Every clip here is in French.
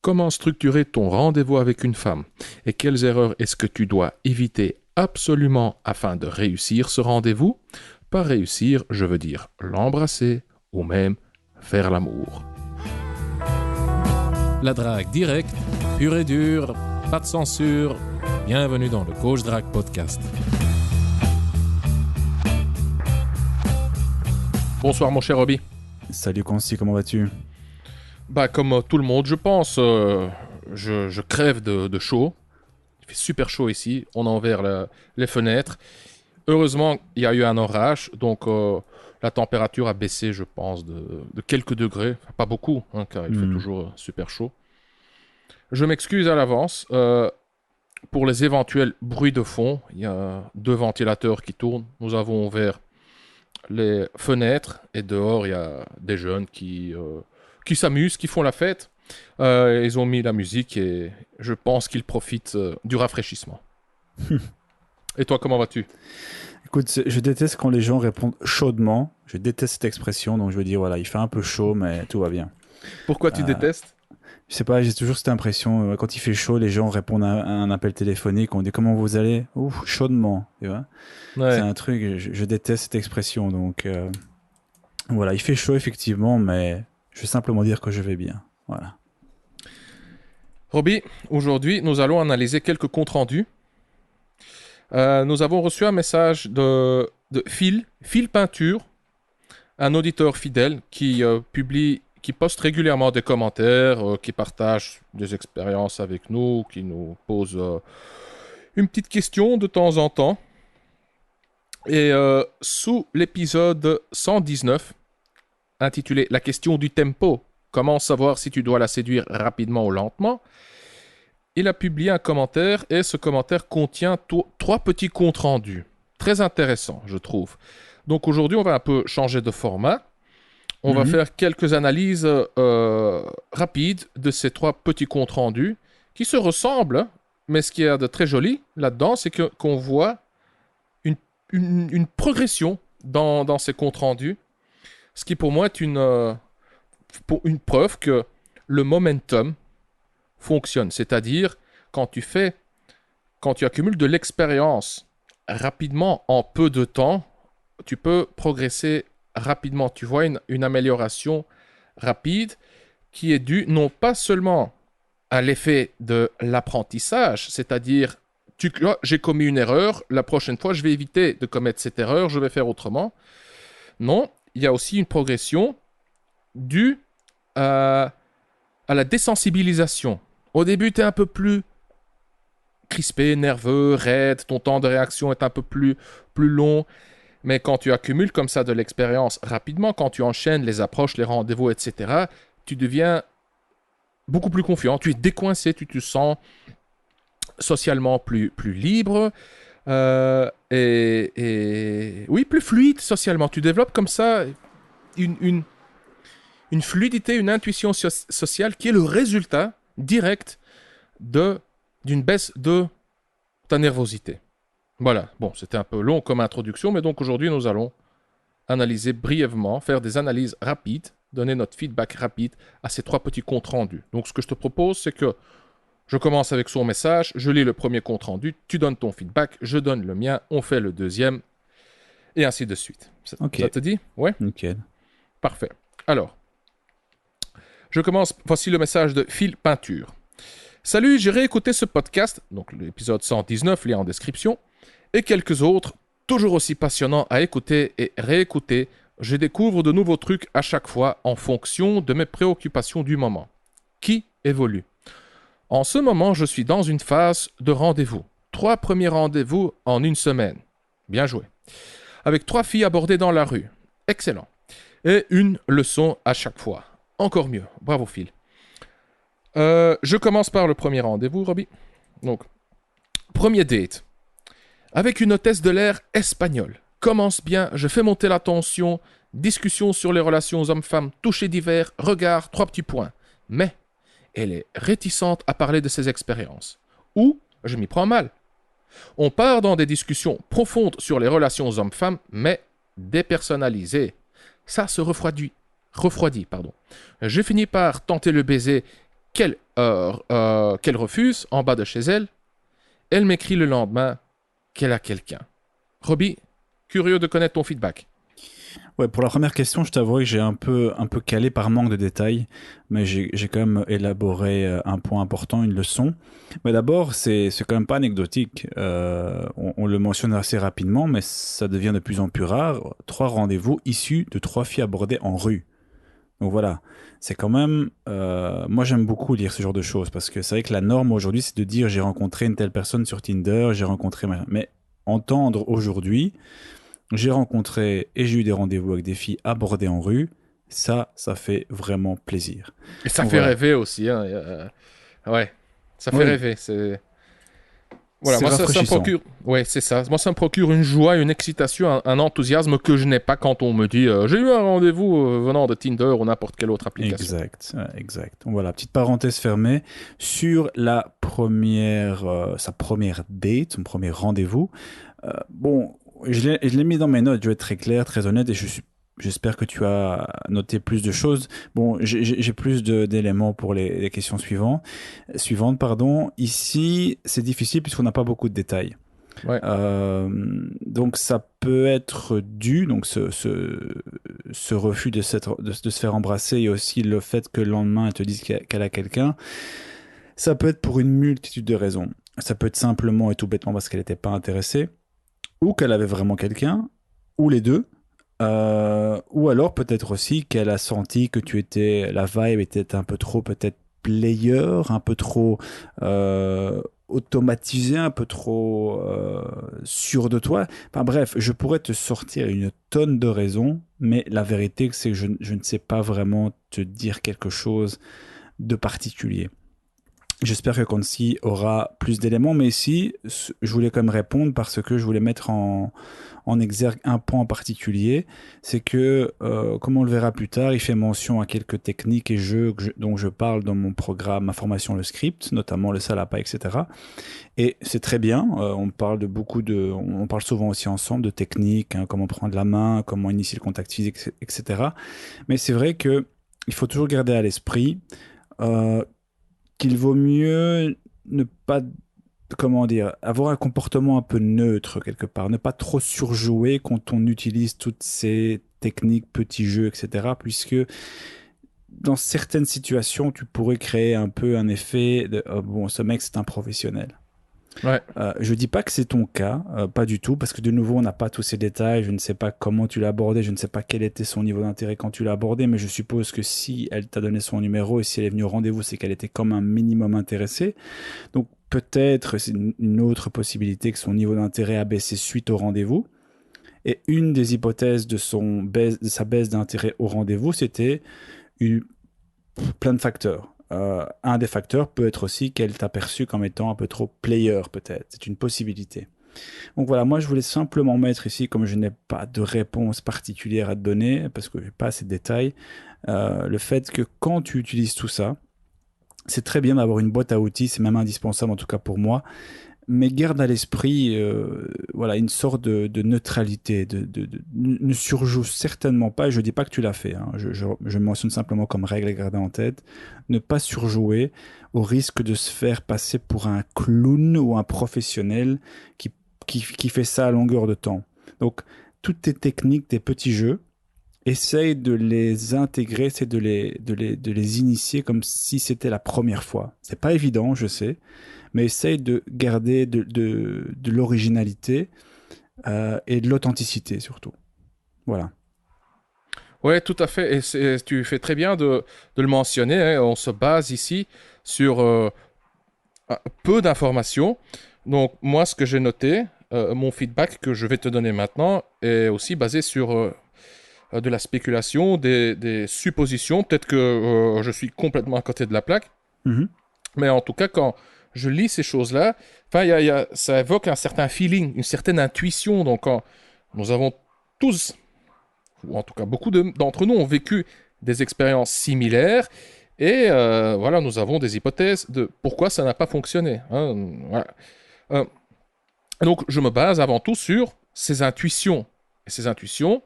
Comment structurer ton rendez-vous avec une femme et quelles erreurs est-ce que tu dois éviter absolument afin de réussir ce rendez-vous? Par réussir, je veux dire l'embrasser ou même faire l'amour. La drague directe, pure et dure, pas de censure. Bienvenue dans le Coach Drague Podcast. Bonsoir mon cher Robbie. Salut Consti, comment vas-tu? Comme tout le monde, je pense, je crève de chaud. Il fait super chaud ici, on a ouvert les fenêtres. Heureusement, il y a eu un orage, donc la température a baissé, je pense, de quelques degrés. Enfin, pas beaucoup, hein, car il fait toujours super chaud. Je m'excuse à l'avance pour les éventuels bruits de fond. Il y a 2 ventilateurs qui tournent. Nous avons ouvert les fenêtres et dehors, il y a des jeunes qui s'amusent, qui font la fête. Ils ont mis la musique et je pense qu'ils profitent du rafraîchissement. Et toi, comment vas-tu? Écoute, je déteste quand les gens répondent chaudement. Je déteste cette expression, donc je veux dire, voilà, il fait un peu chaud, mais tout va bien. Pourquoi tu détestes? Je sais pas, j'ai toujours cette impression, quand il fait chaud, les gens répondent à un appel téléphonique, on dit comment vous allez? Ouf, chaudement, tu vois. Ouais. C'est un truc, je déteste cette expression, donc voilà, il fait chaud effectivement, mais je veux simplement dire que je vais bien, voilà. Robbie, aujourd'hui, nous allons analyser quelques comptes rendus. Nous avons reçu un message de Phil Peinture, un auditeur fidèle qui poste régulièrement des commentaires, qui partage des expériences avec nous, qui nous pose une petite question de temps en temps. Et sous l'épisode 119, intitulé « La question du tempo, comment savoir si tu dois la séduire rapidement ou lentement ?» il a publié un commentaire et ce commentaire contient 3 petits comptes rendus. Très intéressant, je trouve. Donc aujourd'hui, on va un peu changer de format. On va faire quelques analyses rapides de ces 3 petits comptes rendus qui se ressemblent, mais ce qui est de très joli là-dedans, c'est qu'on voit une progression dans ces comptes rendus, ce qui pour moi est une preuve que le momentum fonctionne. C'est-à-dire, quand tu accumules de l'expérience rapidement en peu de temps, tu peux progresser rapidement. Tu vois une amélioration rapide qui est due non pas seulement à l'effet de l'apprentissage, c'est-à-dire, j'ai commis une erreur, la prochaine fois, je vais éviter de commettre cette erreur, je vais faire autrement. Non, il y a aussi une progression due à la désensibilisation. Au début, tu es un peu plus crispé, nerveux, raide, ton temps de réaction est un peu plus long. Mais quand tu accumules comme ça de l'expérience rapidement, quand tu enchaînes les approches, les rendez-vous, etc., tu deviens beaucoup plus confiant. Tu es décoincé, tu te sens socialement plus libre et oui, plus fluide socialement. Tu développes comme ça une fluidité, une intuition sociale qui est le résultat direct d'une baisse de ta nervosité. Voilà, bon, c'était un peu long comme introduction, mais donc aujourd'hui, nous allons analyser brièvement, faire des analyses rapides, donner notre feedback rapide à ces 3 petits comptes rendus. Donc, ce que je te propose, c'est que je commence avec son message, je lis le premier compte rendu, tu donnes ton feedback, je donne le mien, on fait le deuxième, et ainsi de suite. Ça te dit? Ouais? Nickel. Parfait. Alors, je commence. Voici le message de Phil Peinture. Salut, j'ai réécouté ce podcast, donc l'épisode 119, lien en description, et quelques autres, toujours aussi passionnants à écouter et réécouter. Je découvre de nouveaux trucs à chaque fois en fonction de mes préoccupations du moment, qui évoluent. En ce moment, je suis dans une phase de rendez-vous. 3 premiers rendez-vous en 1 semaine. Bien joué. Avec 3 filles abordées dans la rue. Excellent. Et une leçon à chaque fois. Encore mieux. Bravo Phil. Je commence par le premier rendez-vous, Robbie. Donc, premier date. Avec une hôtesse de l'air espagnole. Commence bien, je fais monter la tension, discussion sur les relations hommes-femmes, toucher divers, regard, 3 petits points. Mais, elle est réticente à parler de ses expériences. Ou, je m'y prends mal. On part dans des discussions profondes sur les relations hommes-femmes, mais dépersonnalisées. Ça se refroidit. Je finis par tenter le baiser qu'elle refuse en bas de chez elle. Elle m'écrit le lendemain qu'elle a quelqu'un. Robbie, curieux de connaître ton feedback. Ouais, pour la première question, je t'avoue que j'ai un peu calé par manque de détails, mais j'ai quand même élaboré un point important, une leçon. Mais d'abord, c'est quand même pas anecdotique. On le mentionne assez rapidement, mais ça devient de plus en plus rare. 3 rendez-vous issus de 3 filles abordées en rue. Donc voilà, c'est quand même... moi, j'aime beaucoup lire ce genre de choses, parce que c'est vrai que la norme aujourd'hui, c'est de dire j'ai rencontré une telle personne sur Tinder, j'ai rencontré... Mais entendre aujourd'hui... J'ai rencontré et j'ai eu des rendez-vous avec des filles abordées en rue. Ça fait vraiment plaisir. Et ça Donc fait voilà. rêver aussi. Hein. Ouais, ça fait Oui, rêver. Voilà, c'est moi ça me rafraîchissant. procure. Ouais, c'est ça. Moi ça me procure une joie, une excitation, un enthousiasme que je n'ai pas quand on me dit j'ai eu un rendez-vous venant de Tinder ou n'importe quelle autre application. Exact, exact. Donc voilà, petite parenthèse fermée sur la première, sa première date, son premier rendez-vous. Bon, je l'ai mis dans mes notes. Je vais être très clair, très honnête, et j'espère que tu as noté plus de choses. Bon, j'ai plus d'éléments pour les questions suivantes, pardon. Ici, c'est difficile puisqu'on n'a pas beaucoup de détails. Ouais. Donc ça peut être dû, donc ce refus de se faire embrasser, et aussi le fait que le lendemain elle te dise qu'elle a quelqu'un, ça peut être pour une multitude de raisons. Ça peut être simplement et tout bêtement parce qu'elle n'était pas intéressée, ou qu'elle avait vraiment quelqu'un, ou les deux. Ou alors peut-être aussi qu'elle a senti que la vibe était un peu trop peut-être player, un peu trop automatisé, un peu trop sûr de toi. Enfin bref, je pourrais te sortir une tonne de raisons, mais la vérité c'est que je ne sais pas vraiment te dire quelque chose de particulier. J'espère que Concy aura plus d'éléments, mais ici, je voulais quand même répondre parce que je voulais mettre en exergue un point en particulier. C'est que, comme on le verra plus tard, il fait mention à quelques techniques et jeux dont je parle dans mon programme, ma formation, le script, notamment le Salapa, etc. Et c'est très bien. On parle on parle souvent aussi ensemble de techniques, hein, comment prendre la main, comment initier le contact physique, etc. Mais c'est vrai que il faut toujours garder à l'esprit qu'il vaut mieux ne pas, comment dire, avoir un comportement un peu neutre quelque part, ne pas trop surjouer quand on utilise toutes ces techniques, petits jeux, etc. Puisque dans certaines situations, tu pourrais créer un peu un effet de oh, bon, ce mec c'est un professionnel. Ouais. Je dis pas que c'est ton cas, pas du tout, parce que de nouveau, on n'a pas tous ces détails. Je ne sais pas comment tu l'as abordé, je ne sais pas quel était son niveau d'intérêt quand tu l'as abordé, mais je suppose que si elle t'a donné son numéro et si elle est venue au rendez-vous, c'est qu'elle était comme un minimum intéressée. Donc peut-être c'est une autre possibilité que son niveau d'intérêt a baissé suite au rendez-vous. Et une des hypothèses de sa baisse d'intérêt au rendez-vous, c'était plein de facteurs. Un des facteurs peut être aussi qu'elle t'a perçu comme étant un peu trop player, peut-être. C'est une possibilité. Donc voilà, moi je voulais simplement mettre ici, comme je n'ai pas de réponse particulière à te donner, parce que je n'ai pas assez de détails, le fait que quand tu utilises tout ça, c'est très bien d'avoir une boîte à outils, c'est même indispensable en tout cas pour moi, mais garde à l'esprit voilà, une sorte de neutralité, ne surjoue certainement pas, et je ne dis pas que tu l'as fait, hein, je mentionne simplement comme règle à garder en tête, ne pas surjouer au risque de se faire passer pour un clown ou un professionnel qui fait ça à longueur de temps. Donc, toutes tes techniques, tes petits jeux, essaye de les intégrer, essaye de les initier comme si c'était la première fois. C'est pas évident, je sais, mais essaye de garder de l'originalité et de l'authenticité surtout. Voilà. Ouais, tout à fait. Et tu fais très bien de le mentionner. Hein. On se base ici sur peu d'informations. Donc, moi, ce que j'ai noté, mon feedback que je vais te donner maintenant, est aussi basé sur de la spéculation, des suppositions. Peut-être que je suis complètement à côté de la plaque. Mm-hmm. Mais en tout cas, quand je lis ces choses-là, ça évoque un certain feeling, une certaine intuition. Donc, quand nous avons tous, ou en tout cas beaucoup d'entre nous, ont vécu des expériences similaires. Et voilà, nous avons des hypothèses de pourquoi ça n'a pas fonctionné. Hein, voilà. Donc, je me base avant tout sur ces intuitions. Et ces intuitions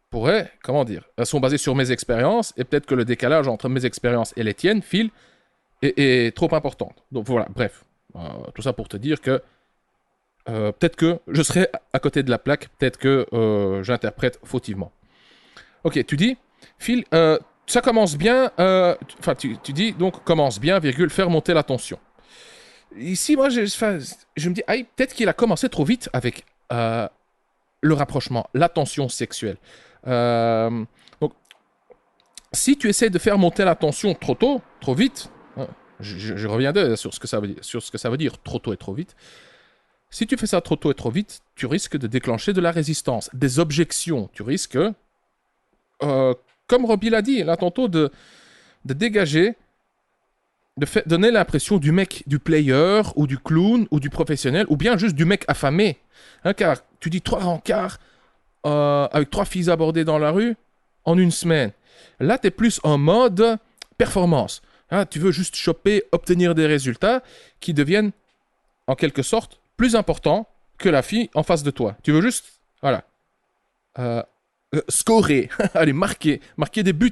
pourraient, comment dire, elles sont basées sur mes expériences, et peut-être que le décalage entre mes expériences et les tiennes, Phil, est trop importante. Donc voilà, bref. Tout ça pour te dire que peut-être que je serai à côté de la plaque, peut-être que j'interprète fautivement. Ok, tu dis, Phil, ça commence bien, enfin tu dis donc commence bien, virgule, faire monter la tension. Ici, moi, je me dis, aïe, peut-être qu'il a commencé trop vite avec le rapprochement, la tension sexuelle. Donc, si tu essaies de faire monter la tension trop tôt, trop vite, je reviendrai sur ce que ça veut dire, trop tôt et trop vite. Si tu fais ça trop tôt et trop vite, tu risques de déclencher de la résistance, des objections. Tu risques, comme Robbie l'a dit là tantôt, de dégager, donner l'impression du mec, du player, ou du clown, ou du professionnel, ou bien juste du mec affamé. Hein, car tu dis 3 rencarts avec 3 filles abordées dans la rue en une semaine. Là, tu es plus en mode performance. Hein, tu veux juste choper, obtenir des résultats qui deviennent, en quelque sorte, plus importants que la fille en face de toi. Tu veux juste, voilà, scorer, allez, marquer des buts.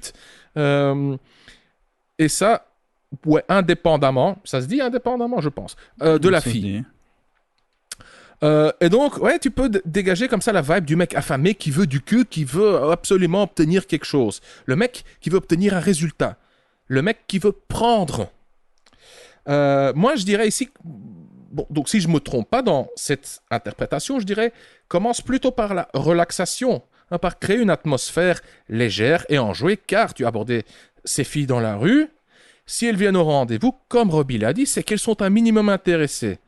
Et ça, ouais, indépendamment, ça se dit indépendamment, je pense, de la fille. Et donc, ouais, tu peux dégager comme ça la vibe du mec affamé qui veut du cul, qui veut absolument obtenir quelque chose. Le mec qui veut obtenir un résultat. Le mec qui veut prendre. Moi, je dirais ici... Bon, donc, si je ne me trompe pas dans cette interprétation, je dirais commence plutôt par la relaxation, hein, par créer une atmosphère légère et enjouée, car tu as abordé ces filles dans la rue. Si elles viennent au rendez-vous, comme Robbie l'a dit, c'est qu'elles sont un minimum intéressées.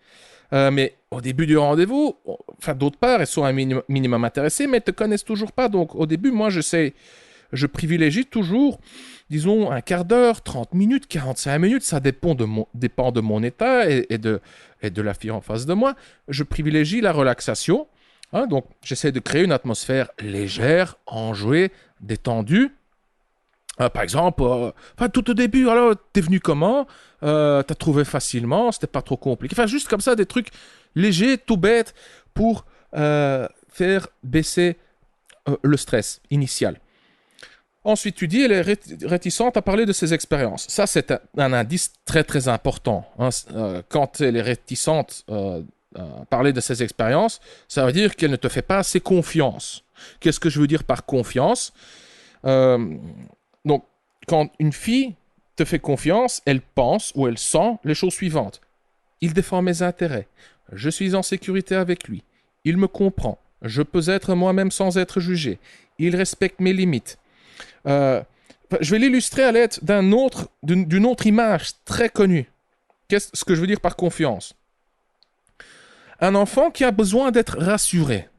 Mais au début du rendez-vous, enfin d'autre part, elles sont un minimum intéressées, mais elles ne te connaissent toujours pas. Donc au début, moi, je privilégie toujours, disons, un quart d'heure, 30 minutes, 45 minutes, ça dépend de mon état et de la fille en face de moi. Je privilégie la relaxation. Hein, donc j'essaie de créer une atmosphère légère, enjouée, détendue. Par exemple, tout au début, alors, t'es venu comment? T'as trouvé facilement, c'était pas trop compliqué. Enfin, juste comme ça, des trucs légers, tout bêtes, pour faire baisser le stress initial. Ensuite, tu dis, elle est réticente à parler de ses expériences. Ça, c'est un indice très, très important. Hein. Quand elle est réticente à parler de ses expériences, ça veut dire qu'elle ne te fait pas assez confiance. Qu'est-ce que je veux dire par confiance? Donc, quand une fille te fait confiance, elle pense ou elle sent les choses suivantes. Il défend mes intérêts. Je suis en sécurité avec lui. Il me comprend. Je peux être moi-même sans être jugé. Il respecte mes limites. Je vais l'illustrer à l'aide d'une autre image très connue. Qu'est-ce que je veux dire par confiance? Un enfant qui a besoin d'être rassuré.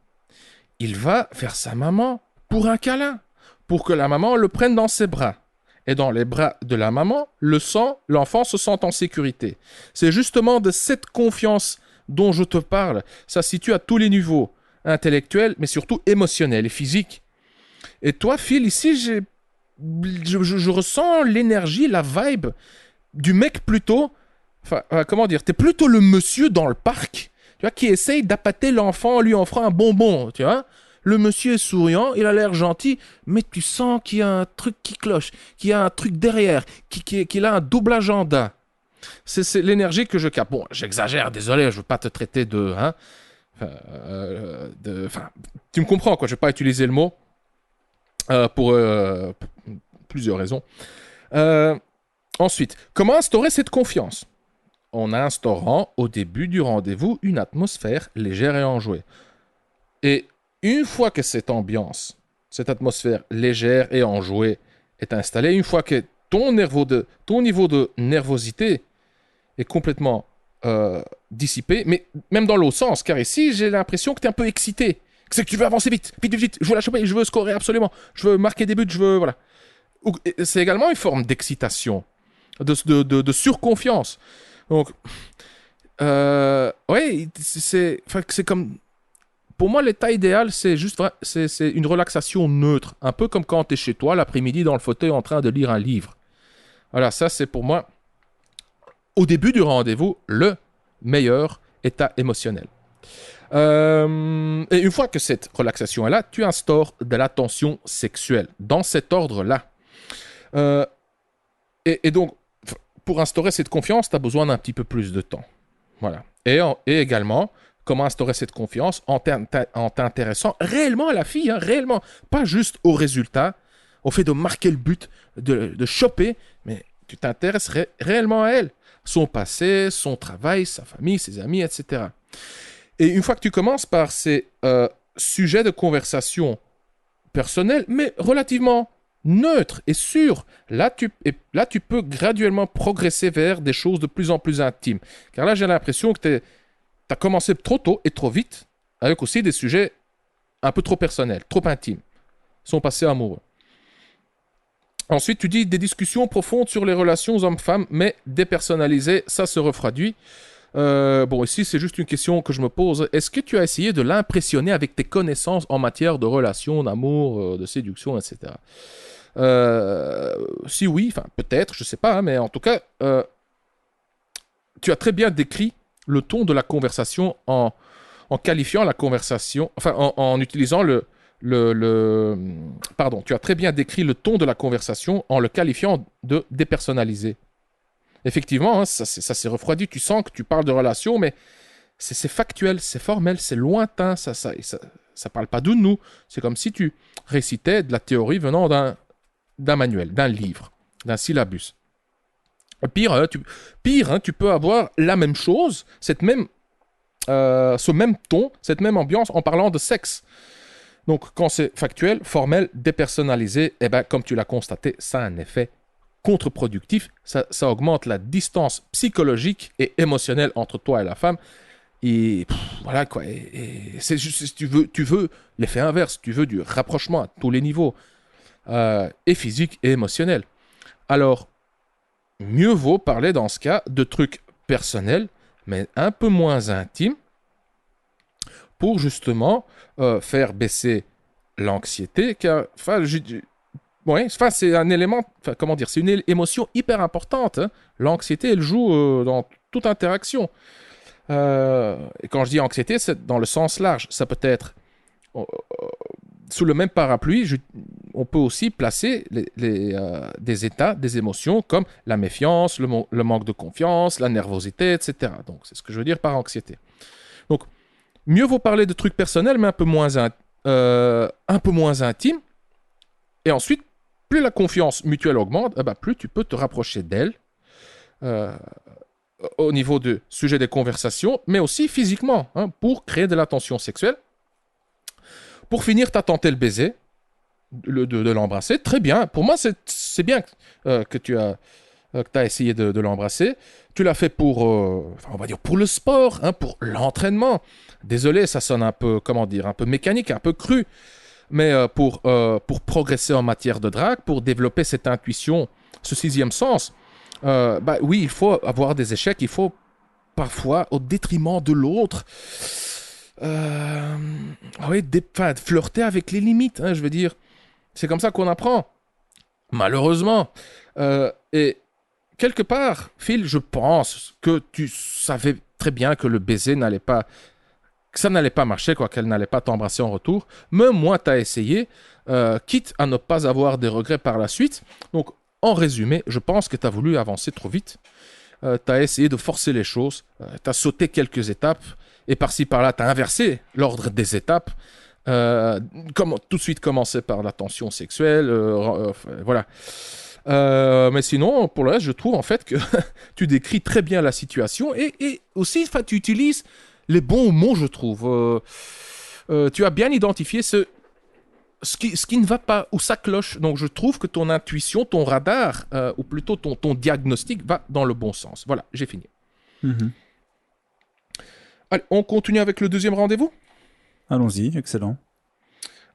Il va vers sa maman pour un câlin, pour que la maman le prenne dans ses bras. Et dans les bras de la maman, l'enfant se sent en sécurité. C'est justement de cette confiance dont je te parle. Ça se situe à tous les niveaux, intellectuels, mais surtout émotionnels et physiques. Et toi, Phil, ici, je ressens l'énergie, la vibe du mec plutôt... Enfin, comment dire? T'es plutôt le monsieur dans le parc, tu vois, qui essaye d'appâter l'enfant en lui offrant un bonbon, tu vois. Le monsieur est souriant, il a l'air gentil, mais tu sens qu'il y a un truc qui cloche, qu'il y a un truc derrière, qu'il a un double agenda. C'est l'énergie que je capte. Bon, j'exagère, désolé, je veux pas te traiter de... Hein, tu me comprends, quoi, je vais pas utiliser le mot pour plusieurs raisons. Ensuite, comment instaurer cette confiance? En instaurant au début du rendez-vous une atmosphère légère et enjouée. Et une fois que cette ambiance, cette atmosphère légère et enjouée est installée, une fois que ton niveau de nervosité est complètement dissipé, mais même dans l'autre sens, car ici j'ai l'impression que tu es un peu excité, que c'est que tu veux avancer vite, je veux la choper, je veux scorer absolument, je veux marquer des buts, je veux... Voilà. C'est également une forme d'excitation, de surconfiance. Donc, ouais, c'est comme... Pour moi, l'état idéal, c'est juste c'est une relaxation neutre. Un peu comme quand tu es chez toi, l'après-midi, dans le fauteuil, en train de lire un livre. Voilà, ça, c'est pour moi, au début du rendez-vous, le meilleur état émotionnel. Et une fois que cette relaxation est là, tu instaures de la tension sexuelle, dans cet ordre-là. Et donc, pour instaurer cette confiance, tu as besoin d'un petit peu plus de temps. Voilà. Et également, comment instaurer cette confiance en t'intéressant réellement à la fille, hein, réellement. Pas juste au résultat, au fait de marquer le but, de choper, mais tu t'intéresses réellement à elle. Son passé, son travail, sa famille, ses amis, etc. Et une fois que tu commences par ces sujets de conversation personnels, mais relativement neutres et sûrs, là tu peux graduellement progresser vers des choses de plus en plus intimes. Car là, j'ai l'impression que tu as commencé trop tôt et trop vite, avec aussi des sujets un peu trop personnels, trop intimes, son passé amoureux. Ensuite, tu dis des discussions profondes sur les relations hommes-femmes, mais dépersonnalisées, ça se refroidit. Bon, ici, c'est juste une question que je me pose. Est-ce que tu as essayé de l'impressionner avec tes connaissances en matière de relations, d'amour, de séduction, etc. Si oui, enfin, peut-être, je sais pas, hein, mais en tout cas, tu as très bien décrit le ton de la conversation en qualifiant la conversation, enfin, en utilisant Pardon, tu as très bien décrit le ton de la conversation en le qualifiant de dépersonnalisé. Effectivement, hein, ça s'est refroidi. Tu sens que tu parles de relations, mais c'est factuel, c'est formel, c'est lointain. Ça parle pas de nous. C'est comme si tu récitais de la théorie venant d'un manuel, d'un livre, d'un syllabus. Pire, tu peux avoir la même chose, ce même ton, cette même ambiance en parlant de sexe. Donc, quand c'est factuel, formel, dépersonnalisé, eh ben, comme tu l'as constaté, ça a un effet contre-productif. Ça augmente la distance psychologique et émotionnelle entre toi et la femme. Et voilà quoi. Et c'est juste, tu veux l'effet inverse. Tu veux du rapprochement à tous les niveaux, et physique et émotionnel. Alors, mieux vaut parler dans ce cas de trucs personnels, mais un peu moins intimes, pour justement faire baisser l'anxiété, car c'est un élément, c'est une émotion hyper importante. Hein. L'anxiété, elle joue dans toute interaction. Et quand je dis anxiété, c'est dans le sens large. Ça peut être sous le même parapluie, on peut aussi placer des états, des émotions comme la méfiance, le manque de confiance, la nervosité, etc. Donc, c'est ce que je veux dire par anxiété. Donc, mieux vaut parler de trucs personnels, mais un peu moins intimes. Et ensuite, plus la confiance mutuelle augmente, plus tu peux te rapprocher d'elle au niveau du sujet des conversations, mais aussi physiquement, hein, pour créer de la tension sexuelle. Pour finir, tu as tenté le baiser, de l'embrasser. Très bien. Pour moi, c'est bien que tu as essayé de l'embrasser. Tu l'as fait pour, on va dire, pour le sport, hein, pour l'entraînement. Désolé, ça sonne un peu, un peu mécanique, un peu cru. Mais pour progresser en matière de drague, pour développer cette intuition, ce sixième sens, oui, il faut avoir des échecs. Il faut parfois, au détriment de l'autre, flirter avec les limites. Hein, je veux dire, c'est comme ça qu'on apprend. Malheureusement. Et quelque part, Phil, je pense que tu savais très bien que le baiser que ça n'allait pas marcher, qu'elle n'allait pas t'embrasser en retour. Mais moi, tu as essayé, quitte à ne pas avoir des regrets par la suite. Donc, en résumé, je pense que tu as voulu avancer trop vite. Tu as essayé de forcer les choses. Tu as sauté quelques étapes. Et par-ci, par-là, tu as inversé l'ordre des étapes. Tout de suite commencer par la tension sexuelle. Voilà. Mais sinon, pour le reste, je trouve en fait que tu décris très bien la situation. Et aussi, tu utilises les bons mots, je trouve. Tu as bien identifié ce qui ne va pas, où ça cloche. Donc, je trouve que ton intuition, ton radar, ou plutôt ton diagnostic va dans le bon sens. Voilà, j'ai fini. Mm-hmm. Allez, on continue avec le deuxième rendez-vous ? Allons-y, excellent.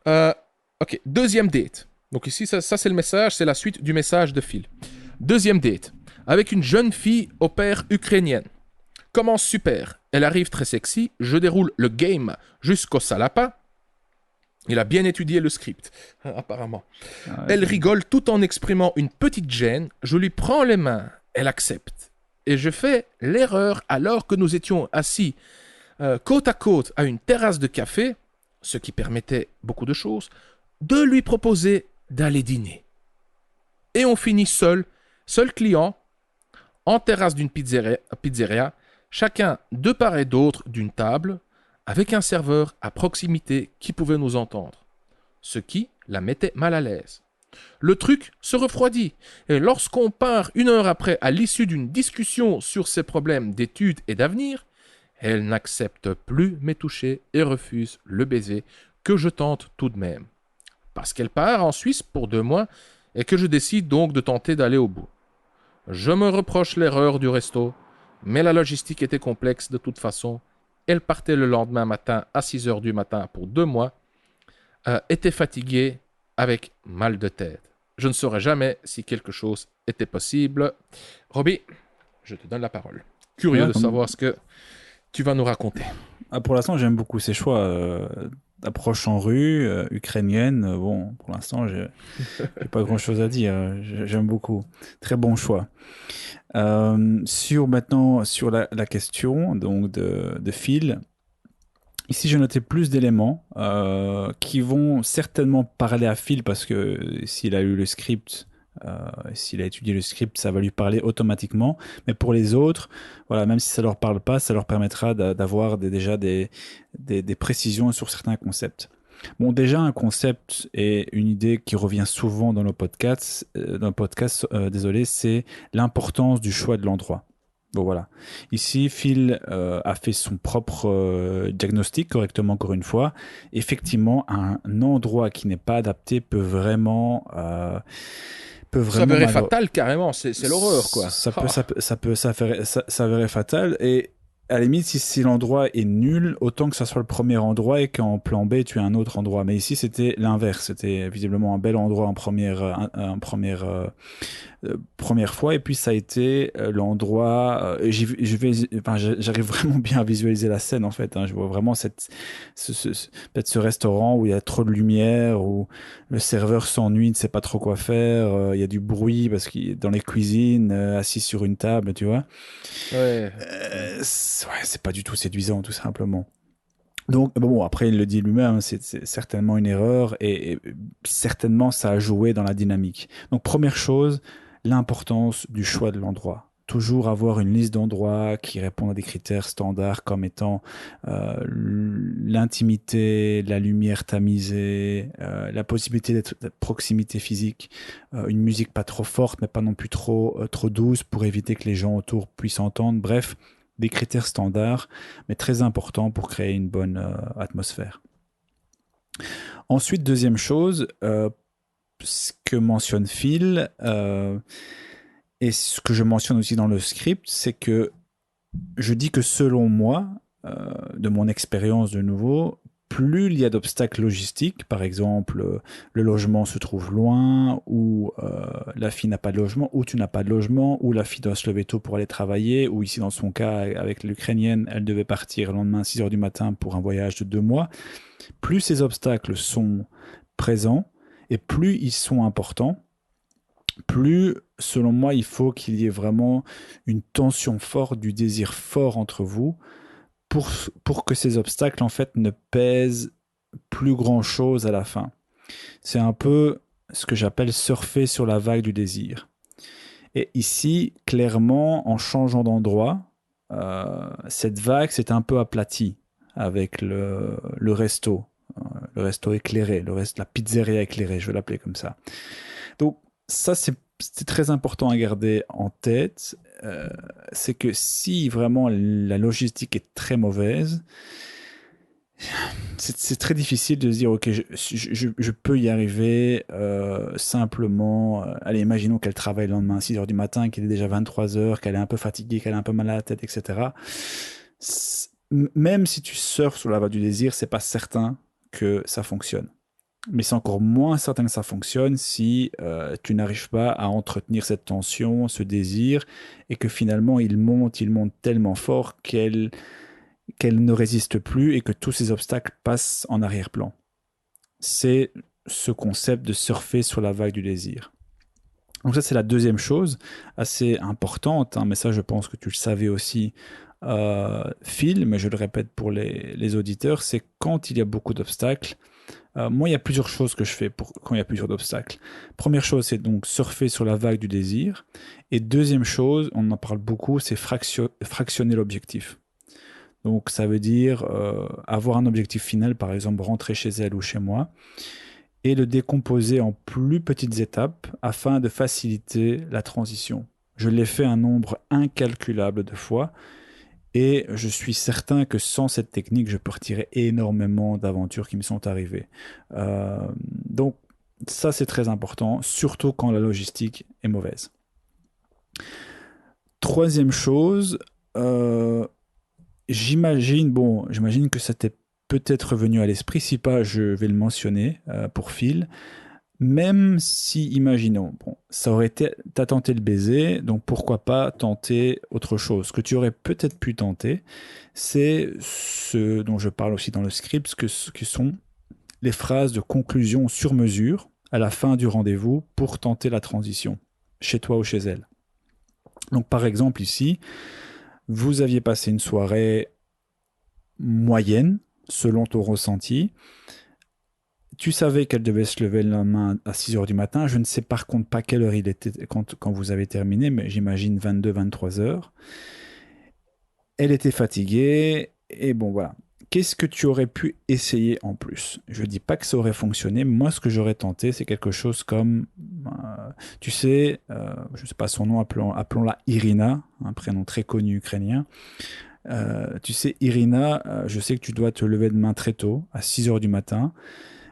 Ok, deuxième date. Donc ici, ça c'est le message, c'est la suite du message de Phil. Deuxième date, avec une jeune fille au père ukrainienne. Commence super, elle arrive très sexy, je déroule le game jusqu'au salapa. Il a bien étudié le script, apparemment. Elle rigole tout en exprimant une petite gêne, je lui prends les mains, elle accepte. Et je fais l'erreur, alors que nous étions assis côte à côte à une terrasse de café, ce qui permettait beaucoup de choses, de lui proposer d'aller dîner. Et on finit seul client, en terrasse d'une pizzeria, chacun de part et d'autre d'une table, avec un serveur à proximité qui pouvait nous entendre, ce qui la mettait mal à l'aise. Le truc se refroidit, et lorsqu'on part 1 heure après à l'issue d'une discussion sur ses problèmes d'études et d'avenir, elle n'accepte plus mes touchés et refuse le baiser que je tente tout de même. Parce qu'elle part en Suisse pour 2 mois et que je décide donc de tenter d'aller au bout. Je me reproche l'erreur du resto, mais la logistique était complexe de toute façon. Elle partait le lendemain matin à 6 heures du matin pour 2 mois, était fatiguée avec mal de tête. Je ne saurais jamais si quelque chose était possible. Robbie, je te donne la parole. Curieux de savoir ce que tu vas nous raconter. Pour l'instant, j'aime beaucoup ces choix. Approche en rue, ukrainienne. Bon, pour l'instant, j'ai pas grand-chose à dire. J'aime beaucoup. Très bon choix. Sur la question donc de Phil. Ici, j'ai noté plus d'éléments qui vont certainement parler à Phil parce que s'il a eu le script, s'il a étudié le script, ça va lui parler automatiquement. Mais pour les autres, voilà, même si ça leur parle pas, ça leur permettra d'avoir déjà des précisions sur certains concepts. Bon, déjà un concept et une idée qui revient souvent dans nos podcasts, c'est l'importance du choix de l'endroit. Bon voilà. Ici, Phil a fait son propre diagnostic correctement encore une fois. Effectivement, un endroit qui n'est pas adapté peut vraiment s'avérer fatal carrément. C'est l'horreur quoi. Ça peut s'avérer fatal et à la limite, si l'endroit est nul, autant que ça soit le premier endroit et qu'en plan B, tu as un autre endroit. Mais ici, c'était l'inverse. C'était visiblement un bel endroit en première fois, et puis ça a été l'endroit. J'arrive vraiment bien à visualiser la scène en fait. Je vois vraiment peut-être ce restaurant où il y a trop de lumière, où le serveur s'ennuie, ne sait pas trop quoi faire. Il y a du bruit parce qu'il est dans les cuisines, assis sur une table, tu vois. Ouais. C'est pas du tout séduisant, tout simplement. Donc, bon, après, il le dit lui-même, c'est certainement une erreur et certainement ça a joué dans la dynamique. Donc, première chose, l'importance du choix de l'endroit. Toujours avoir une liste d'endroits qui répondent à des critères standards comme étant l'intimité, la lumière tamisée, la possibilité d'être de proximité physique, une musique pas trop forte mais pas non plus trop douce pour éviter que les gens autour puissent entendre. Bref, des critères standards, mais très importants pour créer une bonne atmosphère. Ensuite, deuxième chose, ce que mentionne Phil, et ce que je mentionne aussi dans le script, c'est que je dis que selon moi, de mon expérience de nouveau, plus il y a d'obstacles logistiques, par exemple, le logement se trouve loin, ou la fille n'a pas de logement, ou tu n'as pas de logement, ou la fille doit se lever tôt pour aller travailler, ou ici dans son cas, avec l'Ukrainienne, elle devait partir le lendemain à 6 heures du matin pour un voyage de 2 mois. Plus ces obstacles sont présents, et plus ils sont importants, plus, selon moi, il faut qu'il y ait vraiment une tension forte, du désir fort entre vous, pour que ces obstacles en fait ne pèsent plus grand chose à la fin. C'est un peu ce que j'appelle surfer sur la vague du désir. Et ici, clairement, en changeant d'endroit, cette vague s'est un peu aplatie avec le resto éclairé, la pizzeria éclairée, je vais l'appeler comme ça. Donc ça, c'est très important à garder en tête. C'est que si vraiment la logistique est très mauvaise, c'est très difficile de se dire ok, je peux y arriver simplement. Allez, imaginons qu'elle travaille le lendemain à 6 heures du matin, qu'il est déjà 23 heures, qu'elle est un peu fatiguée, qu'elle a un peu mal à la tête, etc. Même si tu surfes sur la vague du désir, c'est pas certain que ça fonctionne. Mais c'est encore moins certain que ça fonctionne si tu n'arrives pas à entretenir cette tension, ce désir, et que finalement il monte tellement fort qu'elle ne résiste plus et que tous ces obstacles passent en arrière-plan. C'est ce concept de surfer sur la vague du désir. Donc ça, c'est la deuxième chose assez importante, mais ça, je pense que tu le savais aussi, Phil, mais je le répète pour les auditeurs, c'est quand il y a beaucoup d'obstacles, Moi, il y a plusieurs choses que je fais quand il y a plusieurs obstacles. Première chose, c'est donc surfer sur la vague du désir. Et deuxième chose, on en parle beaucoup, c'est fractionner l'objectif. Donc ça veut dire avoir un objectif final, par exemple rentrer chez elle ou chez moi, et le décomposer en plus petites étapes afin de faciliter la transition. Je l'ai fait un nombre incalculable de fois et je suis certain que sans cette technique, je peux retirer énormément d'aventures qui me sont arrivées. Donc ça, c'est très important, surtout quand la logistique est mauvaise. Troisième chose, j'imagine que ça t'est peut-être revenu à l'esprit. Si pas, je vais le mentionner pour Phil. Même si, imaginons, bon, ça aurait été, t'as tenté le baiser, donc pourquoi pas tenter autre chose. Ce que tu aurais peut-être pu tenter, c'est ce dont je parle aussi dans le script, ce que sont les phrases de conclusion sur mesure à la fin du rendez-vous pour tenter la transition, chez toi ou chez elle. Donc par exemple ici, vous aviez passé une soirée moyenne, selon ton ressenti. Tu savais qu'elle devait se lever le lendemain à 6 heures du matin. Je ne sais par contre pas quelle heure il était quand vous avez terminé, mais j'imagine 22-23 heures. Elle était fatiguée, et bon voilà. Qu'est-ce que tu aurais pu essayer en plus? Je ne dis pas que ça aurait fonctionné. Moi, ce que j'aurais tenté, c'est quelque chose comme, tu sais, je ne sais pas son nom, appelons-la Irina, un prénom très connu ukrainien. Tu sais, Irina, je sais que tu dois te lever demain très tôt, à 6 heures du matin,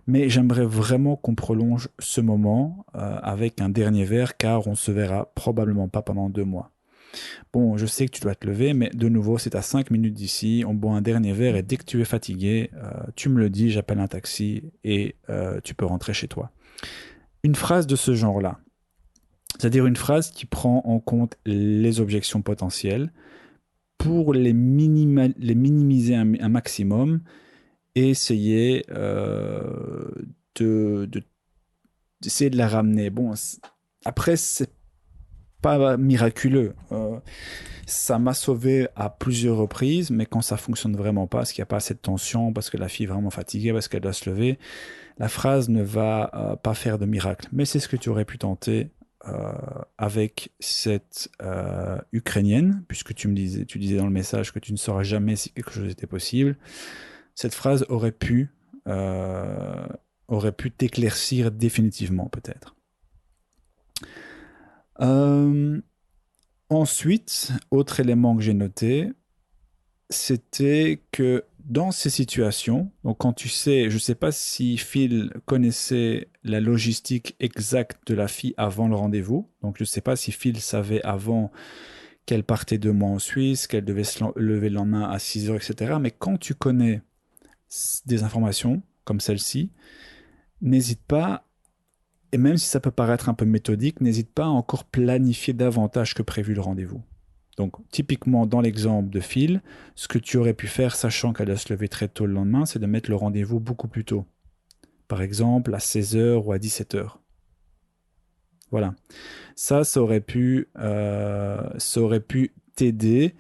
mais j'aimerais vraiment qu'on prolonge ce moment avec un dernier verre, car on ne se verra probablement pas pendant 2 mois. Bon, je sais que tu dois te lever, mais de nouveau, c'est à 5 minutes d'ici, on boit un dernier verre, et dès que tu es fatigué, tu me le dis, j'appelle un taxi, et tu peux rentrer chez toi. Une phrase de ce genre-là, c'est-à-dire une phrase qui prend en compte les objections potentielles, pour les minimiser un maximum et essayer d'essayer de la ramener. Bon, après, c'est pas miraculeux. Ça m'a sauvé à plusieurs reprises, mais quand ça fonctionne vraiment pas, parce qu'il n'y a pas assez de tension, parce que la fille est vraiment fatiguée, parce qu'elle doit se lever, la phrase ne va pas faire de miracle. Mais c'est ce que tu aurais pu tenter avec cette Ukrainienne, puisque tu disais dans le message que tu ne sauras jamais si quelque chose était possible. Cette phrase aurait pu t'éclaircir définitivement, peut-être. Ensuite, autre élément que j'ai noté, c'était que dans ces situations, donc quand tu sais, je ne sais pas si Phil connaissait la logistique exacte de la fille avant le rendez-vous, donc je ne sais pas si Phil savait avant qu'elle partait 2 mois en Suisse, qu'elle devait se lever le lendemain à 6 heures, etc. Mais quand tu connais des informations comme celle-ci, n'hésite pas, et même si ça peut paraître un peu méthodique, n'hésite pas à encore planifier davantage que prévu le rendez-vous. Donc, typiquement, dans l'exemple de Phil, ce que tu aurais pu faire, sachant qu'elle doit se lever très tôt le lendemain, c'est de mettre le rendez-vous beaucoup plus tôt. Par exemple, à 16 heures ou à 17 heures. Voilà. Ça aurait pu t'aider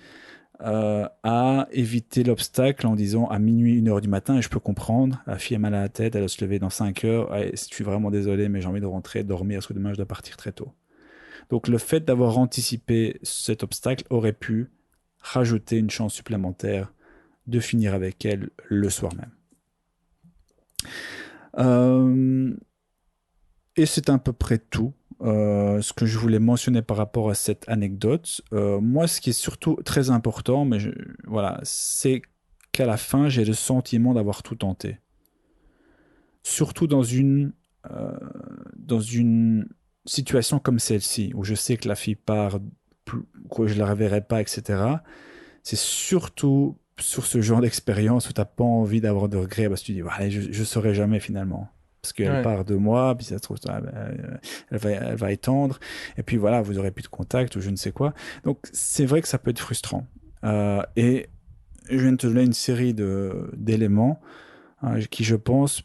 à éviter l'obstacle en disant à minuit, 1 heure du matin, et je peux comprendre, la fille a mal à la tête, elle doit se lever dans 5 heures, je suis vraiment désolé, mais j'ai envie de rentrer, dormir, parce que demain je dois partir très tôt. Donc le fait d'avoir anticipé cet obstacle aurait pu rajouter une chance supplémentaire de finir avec elle le soir même. Et c'est à peu près tout ce que je voulais mentionner par rapport à cette anecdote. Moi, ce qui est surtout très important, voilà, c'est qu'à la fin, j'ai le sentiment d'avoir tout tenté. Surtout dans une situation comme celle-ci, où je sais que la fille part, que je la reverrai pas, etc. C'est surtout sur ce genre d'expérience où tu n'as pas envie d'avoir de regrets, parce que tu dis, ouais, je ne saurai jamais finalement. Parce qu'elle part 2 mois, puis ça se trouve, elle va étendre, et puis voilà, vous aurez plus de contact ou je ne sais quoi. Donc c'est vrai que ça peut être frustrant. Et je viens de te donner une série d'éléments qui, je pense,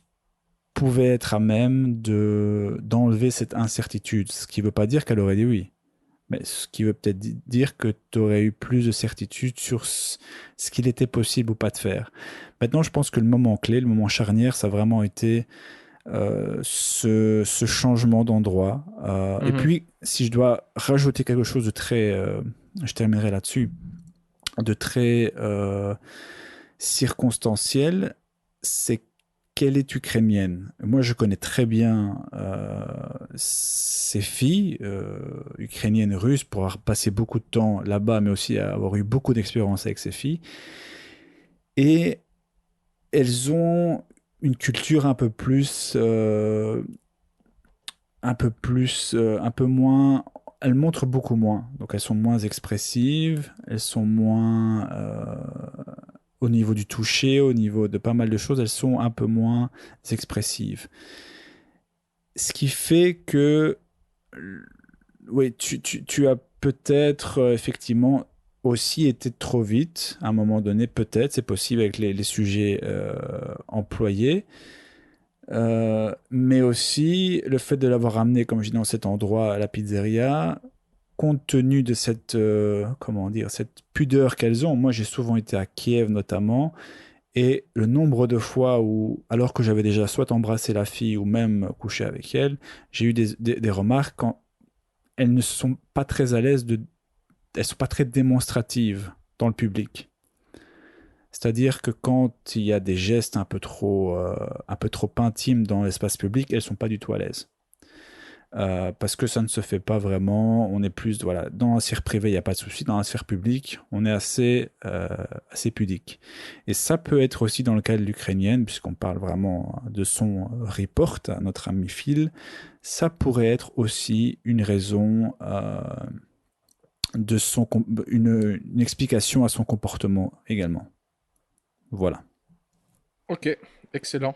pouvaient être à même d'enlever cette incertitude. Ce qui ne veut pas dire qu'elle aurait dit oui. Mais ce qui veut peut-être dire que tu aurais eu plus de certitude sur ce qu'il était possible ou pas de faire. Maintenant, je pense que le moment clé, le moment charnière, ça a vraiment été ce changement d'endroit. Et Mhm. puis, si je dois rajouter quelque chose de très, je terminerai là-dessus, de très circonstanciel, c'est qu'elle est ukrainienne. Moi, je connais très bien ces filles ukrainiennes russes pour avoir passé beaucoup de temps là-bas, mais aussi avoir eu beaucoup d'expérience avec ces filles. Et elles ont une culture un peu moins. Elles montrent beaucoup moins. Donc, elles sont moins expressives, elles sont moins au niveau du toucher, au niveau de pas mal de choses, elles sont un peu moins expressives. Ce qui fait que, oui, tu as peut-être effectivement aussi été trop vite à un moment donné, peut-être, c'est possible avec les sujets employés, mais aussi le fait de l'avoir amené, comme je dis, dans cet endroit, à la pizzeria, compte tenu de cette, comment dire, cette pudeur qu'elles ont. Moi, j'ai souvent été à Kiev notamment, et le nombre de fois où, alors que j'avais déjà soit embrassé la fille ou même couché avec elle, j'ai eu des remarques quand elles ne sont pas très à l'aise elles sont pas très démonstratives dans le public. C'est-à-dire que quand il y a des gestes un peu trop intimes dans l'espace public, elles sont pas du tout à l'aise. Parce que ça ne se fait pas vraiment. On est plus, voilà, dans la sphère privée, il n'y a pas de souci. Dans la sphère publique, on est assez pudique. Et ça peut être aussi dans le cas de l'Ukrainienne, puisqu'on parle vraiment de son report à notre ami Phil. Ça pourrait être aussi une raison de une explication à son comportement également. Voilà. Ok, excellent.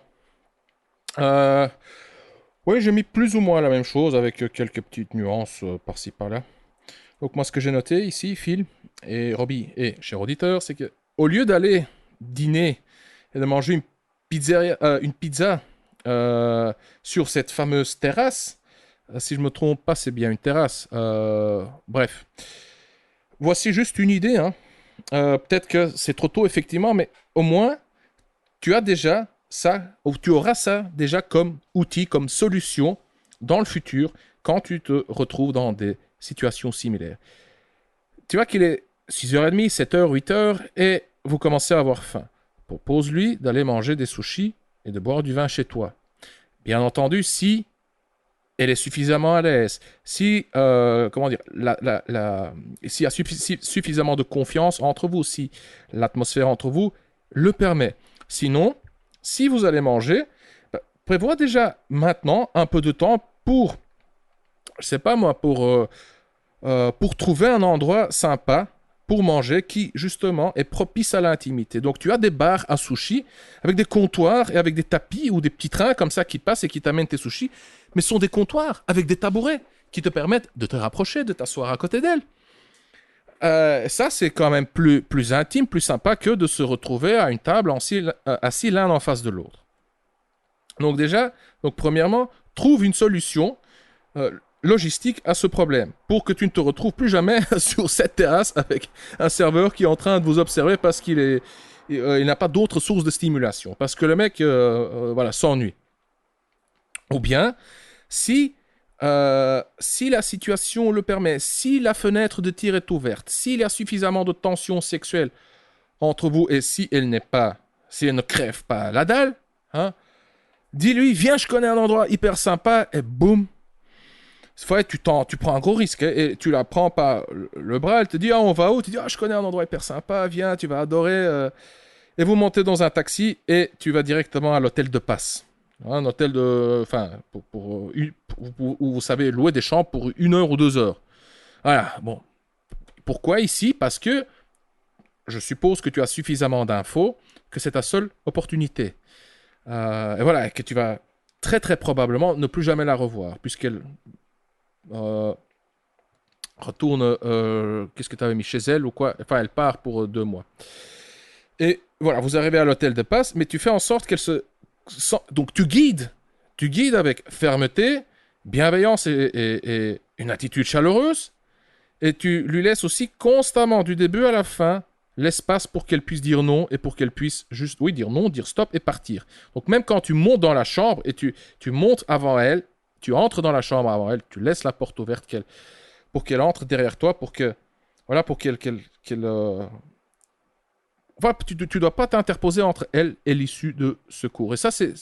Euh, Oui, j'ai mis plus ou moins la même chose avec quelques petites nuances par-ci par-là. Donc moi, ce que j'ai noté ici, Phil et Robbie et cher auditeur, c'est que au lieu d'aller dîner et de manger une pizza sur cette fameuse terrasse, si je me trompe pas, c'est bien une terrasse. Bref, voici juste une idée. Hein. Peut-être que c'est trop tôt effectivement, mais au moins tu as déjà ça, ou tu auras ça déjà comme outil, comme solution dans le futur quand tu te retrouves dans des situations similaires. Tu vois qu'il est 6h30, 7h, 8h et vous commencez à avoir faim. Propose-lui d'aller manger des sushis et de boire du vin chez toi. Bien entendu, si elle est suffisamment à l'aise, si, comment dire, s'il y a suffisamment de confiance entre vous, si l'atmosphère entre vous le permet. Sinon, si vous allez manger, prévois déjà maintenant un peu de temps pour, je sais pas moi, pour trouver un endroit sympa pour manger qui, justement, est propice à l'intimité. Donc, tu as des bars à sushis avec des comptoirs et avec des tapis ou des petits trains comme ça qui passent et qui t'amènent tes sushis, mais ce sont des comptoirs avec des tabourets qui te permettent de te rapprocher, de t'asseoir à côté d'elle. Ça, c'est quand même plus intime, plus sympa que de se retrouver à une table assis l'un en face de l'autre. Donc déjà, premièrement, trouve une solution logistique à ce problème pour que tu ne te retrouves plus jamais sur cette terrasse avec un serveur qui est en train de vous observer parce il n'a pas d'autre source de stimulation, parce que le mec voilà, s'ennuie. Ou bien, si la situation le permet, si la fenêtre de tir est ouverte, s'il y a suffisamment de tension sexuelle entre vous et si elle ne crève pas la dalle, hein, dis-lui, viens, je connais un endroit hyper sympa, et boum. Ouais, tu prends un gros risque, hein, et tu la prends par le bras, elle te dit, ah, on va où? Tu dis, ah, je connais un endroit hyper sympa, viens, tu vas adorer. Et vous montez dans un taxi et tu vas directement à l'hôtel de passe. Un hôtel de. Enfin, où vous savez louer des chambres pour 1 heure ou 2 heures. Voilà, bon. Pourquoi ici? Parce que je suppose que tu as suffisamment d'infos que c'est ta seule opportunité. Et voilà, que tu vas très très probablement ne plus jamais la revoir, puisqu'elle retourne. Qu'est-ce que tu avais mis chez elle ou quoi? Enfin, elle part pour 2 mois. Et voilà, vous arrivez à l'hôtel de passe, mais tu fais en sorte qu'elle se. Donc tu guides avec fermeté, bienveillance et une attitude chaleureuse. Et tu lui laisses aussi constamment, du début à la fin, l'espace pour qu'elle puisse dire non et pour qu'elle puisse juste, oui, dire non, dire stop et partir. Donc même quand tu montes dans la chambre et tu montes avant elle, tu entres dans la chambre avant elle, tu laisses la porte ouverte pour qu'elle entre derrière toi, pour que, voilà, pour qu'elle voilà, tu dois pas t'interposer entre elle et l'issue de secours. Et ça, c'est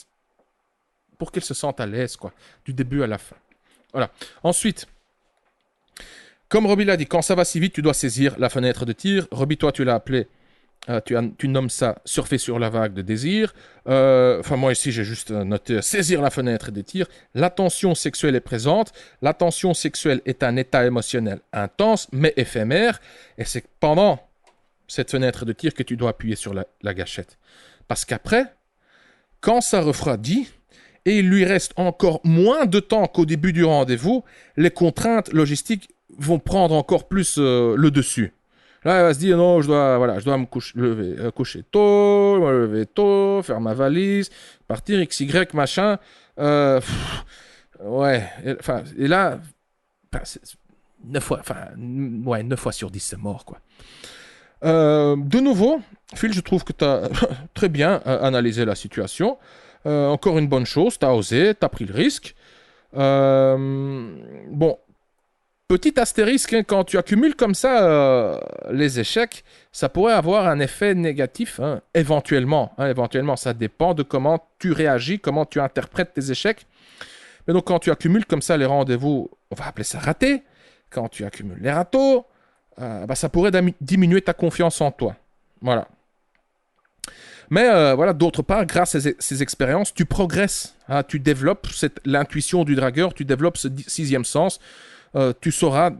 pour qu'elle se sente à l'aise, quoi, du début à la fin. Voilà. Ensuite, comme Robbie l'a dit, quand ça va si vite, tu dois saisir la fenêtre de tir. Robbie, toi, tu l'as appelé, tu nommes ça surfer sur la vague de désir. Enfin, moi ici, j'ai juste noté saisir la fenêtre de tir. La tension sexuelle est présente. La tension sexuelle est un état émotionnel intense, mais éphémère. Et c'est pendant cette fenêtre de tir que tu dois appuyer sur la gâchette. Parce qu'après, quand ça refroidit, et il lui reste encore moins de temps qu'au début du rendez-vous, les contraintes logistiques vont prendre encore plus le dessus. Là, elle va se dire, non, je dois me coucher tôt, me lever tôt, faire ma valise, partir XY, machin. Ouais, et là, 9 fois sur 10, c'est mort, quoi. De nouveau, Phil, je trouve que tu as très bien analysé la situation. Encore une bonne chose, tu as osé, tu as pris le risque. Bon, petit astérisque, hein, quand tu accumules comme ça les échecs, ça pourrait avoir un effet négatif, hein, éventuellement. Éventuellement, ça dépend de comment tu réagis, comment tu interprètes tes échecs. Mais donc, quand tu accumules comme ça les rendez-vous, on va appeler ça ratés. Quand tu accumules les râteaux, ça pourrait diminuer ta confiance en toi. Voilà. Mais voilà, d'autre part, grâce à ces expériences, tu progresses. Hein, tu développes l'intuition du dragueur, tu développes ce sixième sens. Tu sauras,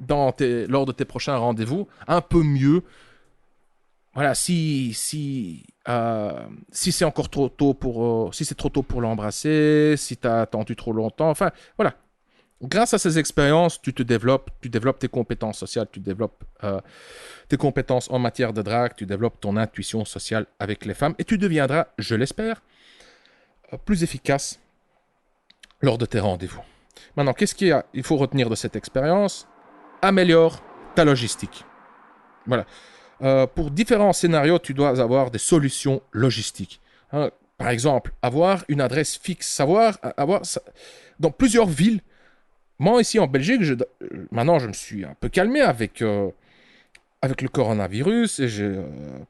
lors de tes prochains rendez-vous, un peu mieux. Voilà, si c'est encore trop tôt si c'est trop tôt pour l'embrasser, si tu as attendu trop longtemps. Enfin, voilà. Grâce à ces expériences, tu développes tes compétences sociales, tu développes tes compétences en matière de drague, tu développes ton intuition sociale avec les femmes et tu deviendras, je l'espère, plus efficace lors de tes rendez-vous. Maintenant, qu'est-ce qu'il faut retenir de cette expérience? Améliore ta logistique. Voilà. Pour différents scénarios, tu dois avoir des solutions logistiques. Hein, par exemple, avoir une adresse fixe, avoir dans plusieurs villes. Moi, ici en Belgique, maintenant, je me suis un peu calmé avec le coronavirus et j'ai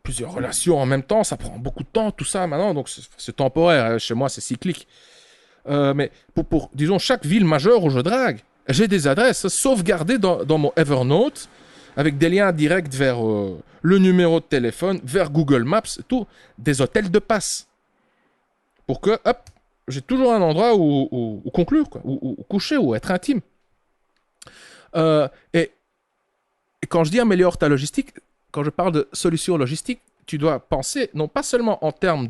plusieurs relations en même temps. Ça prend beaucoup de temps, tout ça, maintenant. Donc, c'est temporaire. Hein. Chez moi, c'est cyclique. Mais pour, disons, chaque ville majeure où je drague, j'ai des adresses sauvegardées dans mon Evernote avec des liens directs vers le numéro de téléphone, vers Google Maps, tout, des hôtels de passe. Pour que, hop, j'ai toujours un endroit où conclure, quoi, où coucher, où être intime. Et quand je dis améliore ta logistique, quand je parle de solutions logistiques, tu dois penser non pas seulement en termes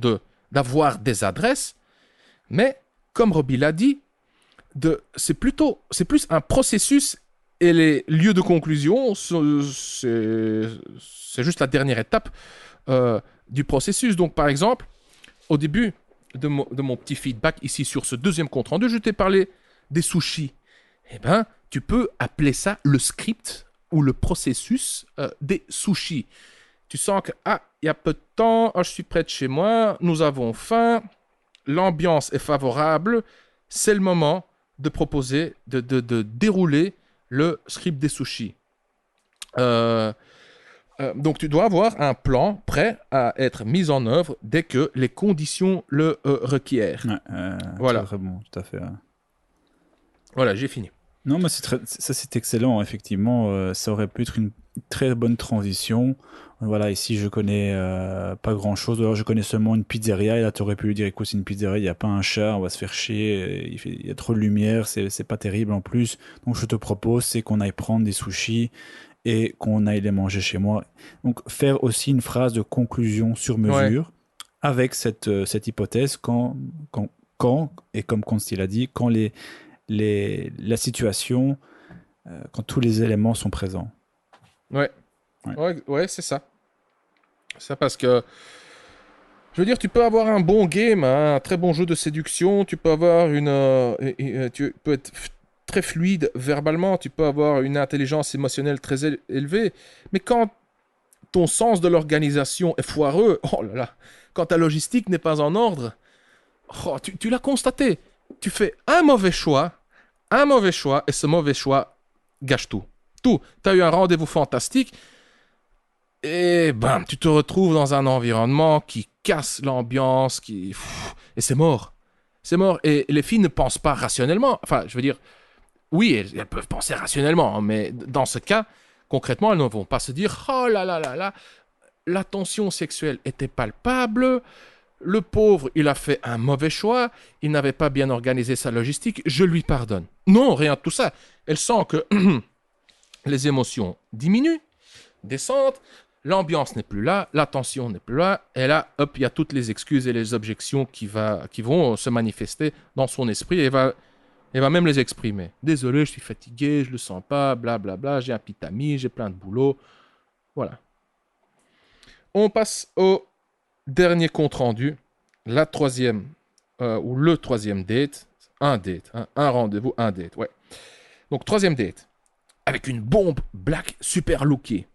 d'avoir des adresses, mais, comme Robbie l'a dit, c'est plus un processus et les lieux de conclusion, c'est juste la dernière étape du processus. Donc, par exemple, au début de mon petit feedback ici sur ce deuxième compte rendu, je t'ai parlé des sushis. Eh bien, tu peux appeler ça le script ou le processus des sushis. Tu sens que, il y a peu de temps, je suis près de chez moi, nous avons faim, l'ambiance est favorable, c'est le moment de proposer, de dérouler le script des sushis. Donc, tu dois avoir un plan prêt à être mis en œuvre dès que les conditions le requièrent. Ouais, voilà. Très bon, tout à fait. Ouais. Voilà, j'ai fini. Non, mais ça c'est excellent, effectivement. Ça aurait pu être une très bonne transition. Voilà, ici je connais pas grand chose. Alors je connais seulement une pizzeria. Et là, tu aurais pu lui dire écoute, c'est une pizzeria, il n'y a pas un chat, on va se faire chier. Il y a trop de lumière, c'est pas terrible en plus. Donc je te propose, c'est qu'on aille prendre des sushis et qu'on aille les manger chez moi. Donc faire aussi une phrase de conclusion sur mesure avec cette hypothèse quand, et comme Consti l'a dit, quand la situation, quand tous les éléments sont présents. Ouais, c'est ça. Ça parce que, je veux dire, tu peux avoir un bon game, hein, un très bon jeu de séduction, tu peux avoir tu peux être très fluide verbalement, tu peux avoir une intelligence émotionnelle très élevée, mais quand ton sens de l'organisation est foireux, oh là là, quand ta logistique n'est pas en ordre, oh, tu l'as constaté, tu fais un mauvais choix, et ce mauvais choix gâche tout. Tout. Tu as eu un rendez-vous fantastique, et bam, tu te retrouves dans un environnement qui casse l'ambiance, et c'est mort. C'est mort. Et les filles ne pensent pas rationnellement. Enfin, je veux dire, oui, elles peuvent penser rationnellement, mais dans ce cas, concrètement, elles ne vont pas se dire « Oh là là là là, la tension sexuelle était palpable, le pauvre, il a fait un mauvais choix, il n'avait pas bien organisé sa logistique, je lui pardonne. » Non, rien de tout ça. Elles sentent que les émotions diminuent, descendent, l'ambiance n'est plus là, la tension n'est plus là, et là, hop, il y a toutes les excuses et les objections qui vont se manifester dans son esprit, et va même les exprimer. Désolé, je suis fatigué, je le sens pas, blablabla, bla, bla, j'ai un petit ami, j'ai plein de boulot. Voilà. On passe au dernier compte rendu, la troisième, ou le troisième date. Un date, hein, un rendez-vous, un date, ouais. Donc, troisième date. Avec une bombe black super lookée.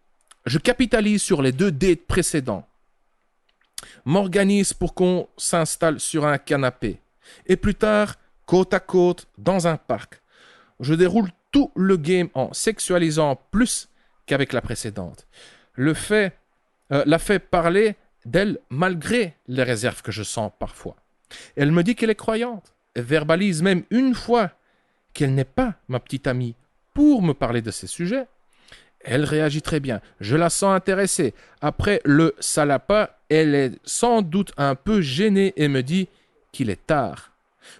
Je capitalise sur les 2 dates précédents. M'organise pour qu'on s'installe sur un canapé. Et plus tard, côte à côte, dans un parc. Je déroule tout le game en sexualisant plus qu'avec la précédente. La fait parler d'elle malgré les réserves que je sens parfois. Elle me dit qu'elle est croyante, et verbalise même une fois qu'elle n'est pas ma petite amie pour me parler de ces sujets. Elle réagit très bien, je la sens intéressée. Après le salapa, elle est sans doute un peu gênée et me dit qu'il est tard.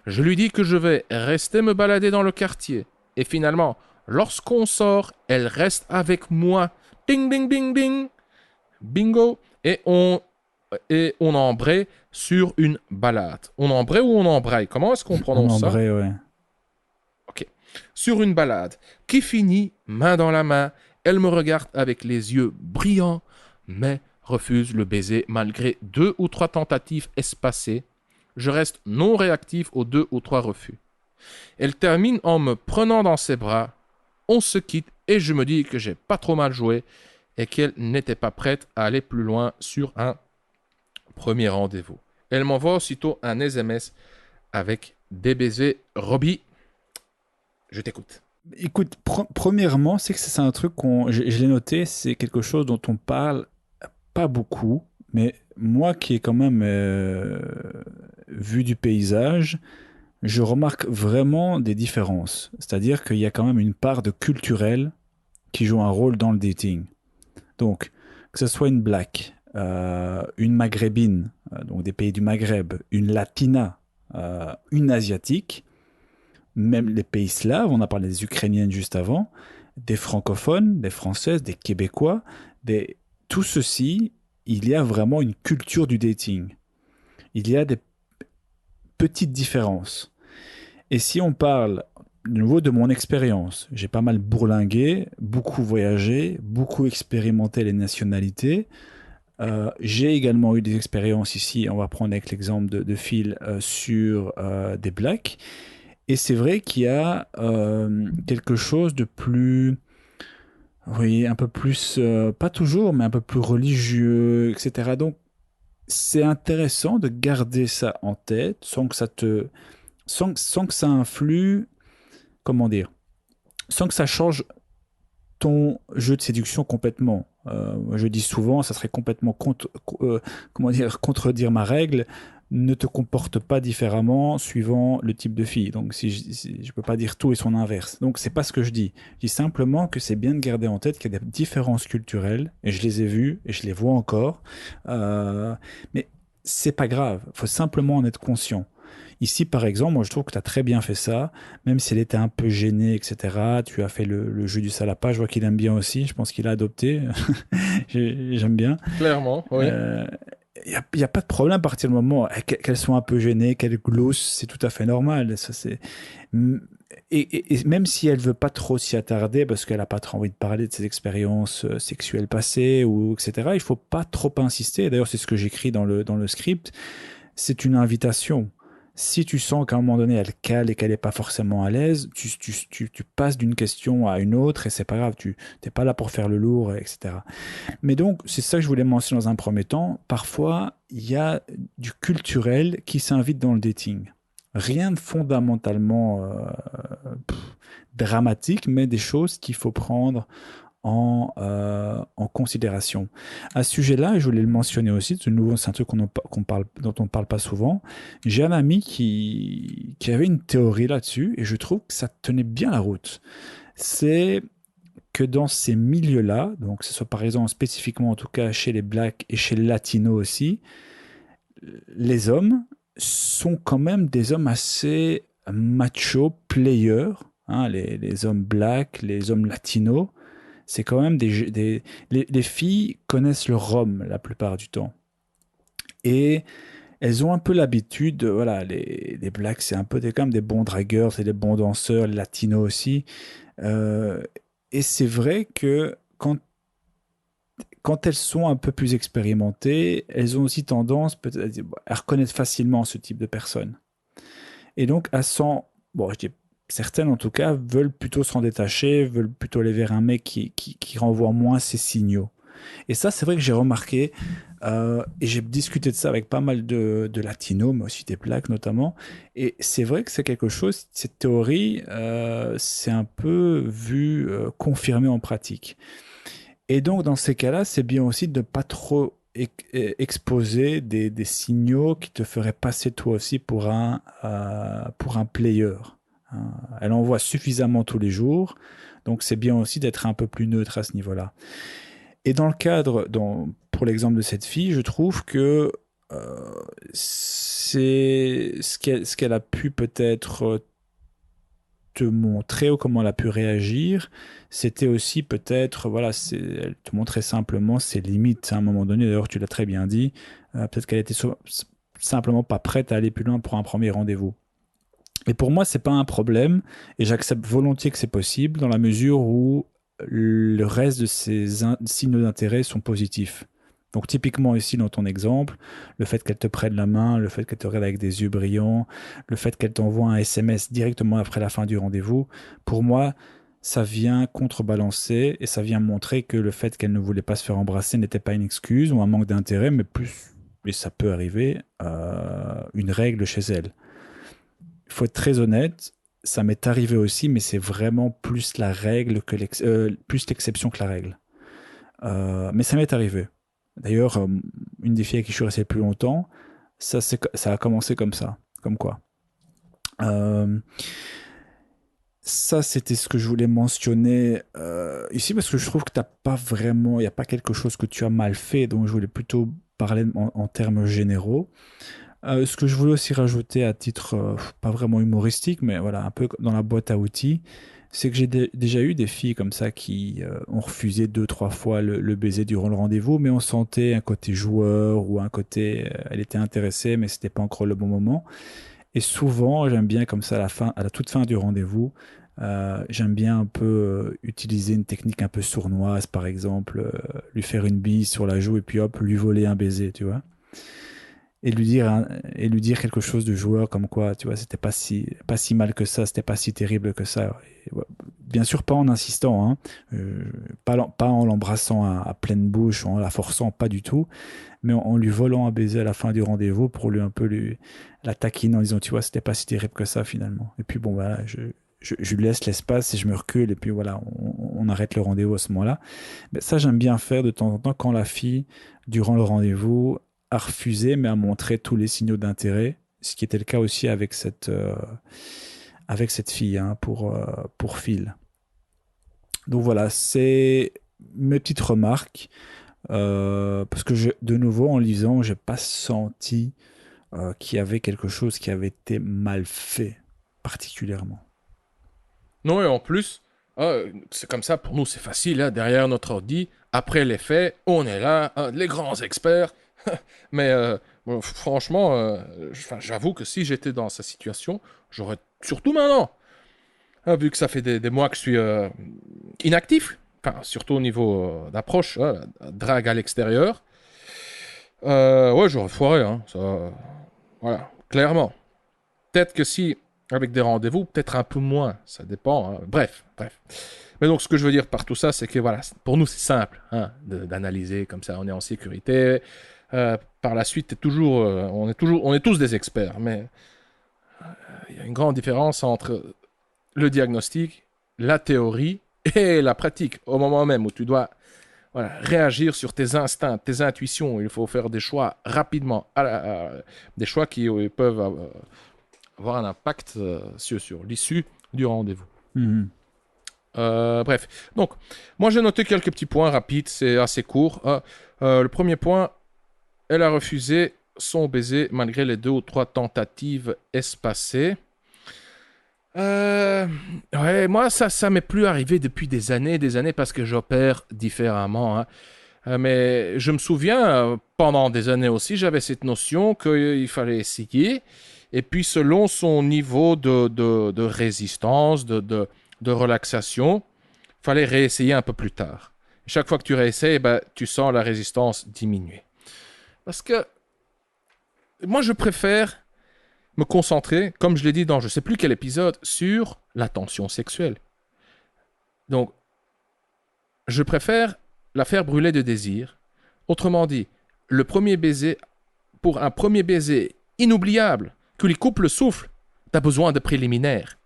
Je lui dis que je vais rester me balader dans le quartier. Et finalement, lorsqu'on sort, elle reste avec moi. Ding, ding, ding, ding. Bingo. Et on embraye sur une balade. On embraye ou on embraye? Comment est-ce qu'on prononce ça? On embraye, ouais. Ok. Sur une balade qui finit main dans la main. Elle me regarde avec les yeux brillants, mais refuse le baiser malgré 2 ou 3 tentatives espacées. Je reste non réactif aux 2 ou 3 refus. Elle termine en me prenant dans ses bras. On se quitte et je me dis que j'ai pas trop mal joué et qu'elle n'était pas prête à aller plus loin sur un premier rendez-vous. Elle m'envoie aussitôt un SMS avec des baisers. Robbie, je t'écoute. Écoute, premièrement, c'est que c'est un truc je l'ai noté, c'est quelque chose dont on parle pas beaucoup, mais moi qui ai quand même vu du paysage, je remarque vraiment des différences. C'est-à-dire qu'il y a quand même une part de culturel qui joue un rôle dans le dating. Donc, que ce soit une black, une maghrébine, donc des pays du Maghreb, une latina, une asiatique, même les pays slaves, on a parlé des Ukrainiennes juste avant, des francophones, des françaises, des québécois, tout ceci, il y a vraiment une culture du dating. Il y a des petites différences. Et si on parle de nouveau de mon expérience, j'ai pas mal bourlingué, beaucoup voyagé, beaucoup expérimenté les nationalités. J'ai également eu des expériences ici, on va prendre avec l'exemple de Phil sur des blacks. Et c'est vrai qu'il y a quelque chose de plus, oui, un peu plus, pas toujours, mais un peu plus religieux, etc. Donc, c'est intéressant de garder ça en tête sans que ça influe, comment dire, sans que ça change ton jeu de séduction complètement. Je dis souvent, ça serait complètement contredire ma règle. Ne te comporte pas différemment suivant le type de fille. Donc, si je peux pas dire tout et son inverse. Donc, c'est pas ce que je dis. Je dis simplement que c'est bien de garder en tête qu'il y a des différences culturelles, et je les ai vues, et je les vois encore. Mais c'est pas grave. Faut simplement en être conscient. Ici, par exemple, moi, je trouve que tu as très bien fait ça, même si elle était un peu gênée, etc. Tu as fait le jeu du salapa. Je vois qu'il aime bien aussi. Je pense qu'il a adopté. J'aime bien. Clairement, oui. Il n'y a pas de problème à partir du moment qu'elles sont un peu gênées, qu'elles gloussent, c'est tout à fait normal. Ça, et même si elle veut pas trop s'y attarder parce qu'elle a pas trop envie de parler de ses expériences sexuelles passées ou etc., il faut pas trop insister. D'ailleurs, c'est ce que j'écris dans le script. C'est une invitation. Si tu sens qu'à un moment donné, elle cale et qu'elle n'est pas forcément à l'aise, tu passes d'une question à une autre et c'est pas grave, tu n'es pas là pour faire le lourd, etc. Mais donc, c'est ça que je voulais mentionner dans un premier temps. Parfois, il y a du culturel qui s'invite dans le dating. Rien de fondamentalement dramatique, mais des choses qu'il faut prendre en considération. À ce sujet-là, je voulais le mentionner aussi, de nouveau, c'est un truc dont on ne parle pas souvent. J'ai un ami qui avait une théorie là-dessus, et je trouve que ça tenait bien la route. C'est que dans ces milieux-là, donc que ce soit par exemple spécifiquement en tout cas chez les blacks et chez les latinos aussi, les hommes sont quand même des hommes assez macho, players, hein, les hommes blacks, les hommes latinos, c'est quand même les filles connaissent le rhum la plupart du temps. Et elles ont un peu l'habitude, voilà, les blacks, c'est un peu quand même des bons dragueurs, c'est des bons danseurs, les latinos aussi. Euh, et c'est vrai que quand elles sont un peu plus expérimentées, elles ont aussi tendance peut-être à reconnaître facilement ce type de personnes. Et donc, bon, je dis, certaines en tout cas veulent plutôt s'en détacher, veulent plutôt aller vers un mec qui renvoie moins ces signaux. Et ça, c'est vrai que j'ai remarqué, et j'ai discuté de ça avec pas mal de latinos, mais aussi des blacks notamment. Et c'est vrai que c'est quelque chose, cette théorie, c'est un peu vu, confirmé en pratique. Et donc, dans ces cas-là, c'est bien aussi de ne pas trop exposer des signaux qui te feraient passer toi aussi pour un player. Hein. Elle en voit suffisamment tous les jours, donc c'est bien aussi d'être un peu plus neutre à ce niveau-là. Et dans le cadre, pour l'exemple de cette fille, je trouve que c'est ce qu'elle a pu peut-être te montrer ou comment elle a pu réagir, c'était aussi peut-être, voilà, elle te montrait simplement ses limites à un moment donné. D'ailleurs, tu l'as très bien dit, peut-être qu'elle était simplement pas prête à aller plus loin pour un premier rendez-vous. Et pour moi, c'est pas un problème, et j'accepte volontiers que c'est possible dans la mesure où le reste de ces signes d'intérêt sont positifs. Donc typiquement ici dans ton exemple, le fait qu'elle te prenne la main, le fait qu'elle te regarde avec des yeux brillants, le fait qu'elle t'envoie un SMS directement après la fin du rendez-vous, pour moi, ça vient contrebalancer et ça vient montrer que le fait qu'elle ne voulait pas se faire embrasser n'était pas une excuse ou un manque d'intérêt, mais plus, et ça peut arriver, une règle chez elle. Il faut être très honnête, ça m'est arrivé aussi, mais c'est vraiment plus la règle que plus l'exception que la règle. Mais ça m'est arrivé. D'ailleurs, une des filles avec qui je suis resté le plus longtemps, ça a commencé comme ça. Comme quoi. Euh, Ça, c'était ce que je voulais mentionner ici, parce que je trouve que t'as pas vraiment, il n'y a pas quelque chose que tu as mal fait, donc je voulais plutôt parler en termes généraux. Ce que je voulais aussi rajouter à titre pas vraiment humoristique, mais voilà, un peu dans la boîte à outils, c'est que j'ai déjà eu des filles comme ça qui ont refusé 2, 3 fois le baiser durant le rendez-vous, mais on sentait un côté joueur ou un côté, elle était intéressée, mais c'était pas encore le bon moment. Et souvent, j'aime bien comme ça à la toute fin du rendez-vous, j'aime bien un peu utiliser une technique un peu sournoise, par exemple, lui faire une bise sur la joue et puis hop, lui voler un baiser, tu vois et lui dire quelque chose de joueur comme quoi, tu vois, c'était pas si mal que ça, c'était pas si terrible que ça. Et, ouais, bien sûr, pas en insistant, hein, pas en l'embrassant à pleine bouche, en la forçant, pas du tout, mais en lui volant un baiser à la fin du rendez-vous pour lui un peu la taquiner en disant, tu vois, c'était pas si terrible que ça finalement. Et puis bon, voilà, je lui laisse l'espace et je me recule et puis voilà, on arrête le rendez-vous à ce moment-là. Mais ça, j'aime bien faire de temps en temps quand la fille, durant le rendez-vous, a refusé, mais a montré tous les signaux d'intérêt, ce qui était le cas aussi avec cette fille, hein, pour Phil. Donc voilà, c'est mes petites remarques, parce que de nouveau, en lisant, j'ai pas senti qu'il y avait quelque chose qui avait été mal fait, particulièrement. Non, et en plus, c'est comme ça, pour nous, c'est facile, hein, derrière notre ordi, après les faits, on est là, hein, les grands experts. Mais bon, franchement, j'avoue que si j'étais dans sa situation, j'aurais, surtout maintenant, hein, vu que ça fait des mois que je suis inactif, enfin, surtout au niveau d'approche, hein, drague à l'extérieur, ouais, j'aurais foiré, hein, ça, voilà, clairement. peut-être que si, avec des rendez-vous, peut-être un peu moins, ça dépend. Hein. Bref. Mais donc, ce que je veux dire par tout ça, c'est que voilà, pour nous, c'est simple d'analyser comme ça, on est en sécurité. Par la suite, on est tous des experts, mais il y a une grande différence entre le diagnostic, la théorie et la pratique. Au moment même où tu dois réagir sur tes instincts, tes intuitions, il faut faire des choix rapidement, des choix qui peuvent avoir un impact sur l'issue du rendez-vous. Mhm. Bref, donc, moi j'ai noté quelques petits points rapides, c'est assez court. Le premier point, elle a refusé son baiser malgré les 2 ou 3 tentatives espacées. Ouais, moi ça m'est plus arrivé depuis des années parce que j'opère différemment. Hein. Mais je me souviens, pendant des années aussi, j'avais cette notion qu'il fallait essayer. Et puis selon son niveau de résistance, de relaxation, il fallait réessayer un peu plus tard. Chaque fois que tu réessayes, tu sens la résistance diminuer. Parce que moi, je préfère me concentrer, comme je l'ai dit dans je ne sais plus quel épisode, sur la tension sexuelle. Donc, je préfère la faire brûler de désir. Autrement dit, pour un premier baiser inoubliable, que lui coupe le souffle, tu as besoin de préliminaires.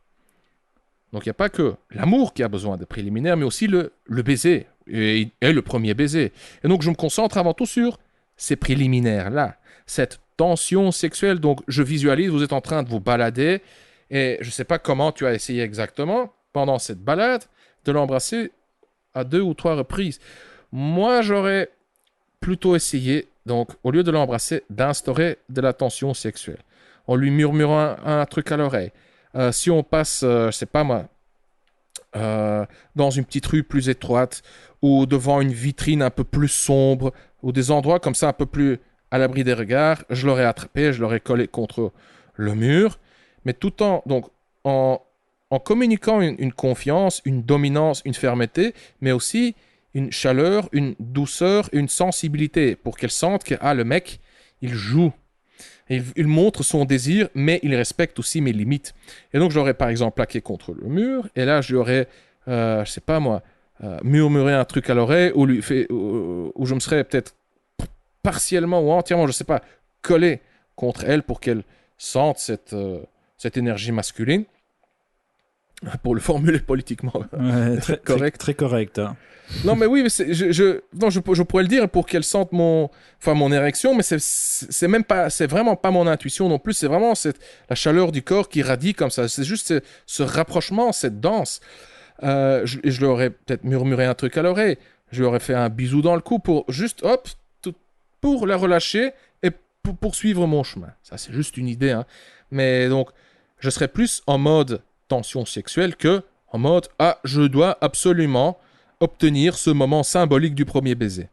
Donc, il n'y a pas que l'amour qui a besoin de préliminaires, mais aussi le baiser, et le premier baiser. Et donc, je me concentre avant tout sur ces préliminaires-là, cette tension sexuelle. Donc, je visualise, vous êtes en train de vous balader, et je ne sais pas comment tu as essayé exactement, pendant cette balade, de l'embrasser à 2 ou 3 reprises. Moi, j'aurais plutôt essayé, donc, au lieu de l'embrasser, d'instaurer de la tension sexuelle, en lui murmurant un truc à l'oreille. Si on passe, je ne sais pas moi, dans une petite rue plus étroite, ou devant une vitrine un peu plus sombre, ou des endroits comme ça un peu plus à l'abri des regards, je l'aurais attrapé, je l'aurais collé contre le mur, mais tout en communiquant une confiance, une dominance, une fermeté, mais aussi une chaleur, une douceur, une sensibilité, pour qu'elle sente que le mec, il joue. Il montre son désir, mais il respecte aussi mes limites. Et donc, je l'aurais par exemple plaqué contre le mur, et là, je lui aurais, je sais pas moi, murmuré un truc à l'oreille, ou je me serais peut-être partiellement ou entièrement, je sais pas, collé contre elle pour qu'elle sente cette énergie masculine. Pour le formuler politiquement Ouais, correct. Très correct. Hein. Non, mais oui, mais je pourrais le dire pour qu'elle sente mon érection, mais c'est même pas, c'est vraiment pas mon intuition non plus. C'est vraiment la chaleur du corps qui radie comme ça. C'est juste ce rapprochement, cette danse. Je lui aurais peut-être murmuré un truc à l'oreille. Je lui aurais fait un bisou dans le cou pour juste, hop, pour la relâcher et pour poursuivre mon chemin. Ça, c'est juste une idée. Hein. Mais donc, je serais plus en mode tension sexuelle que en mode, je dois absolument obtenir ce moment symbolique du premier baiser.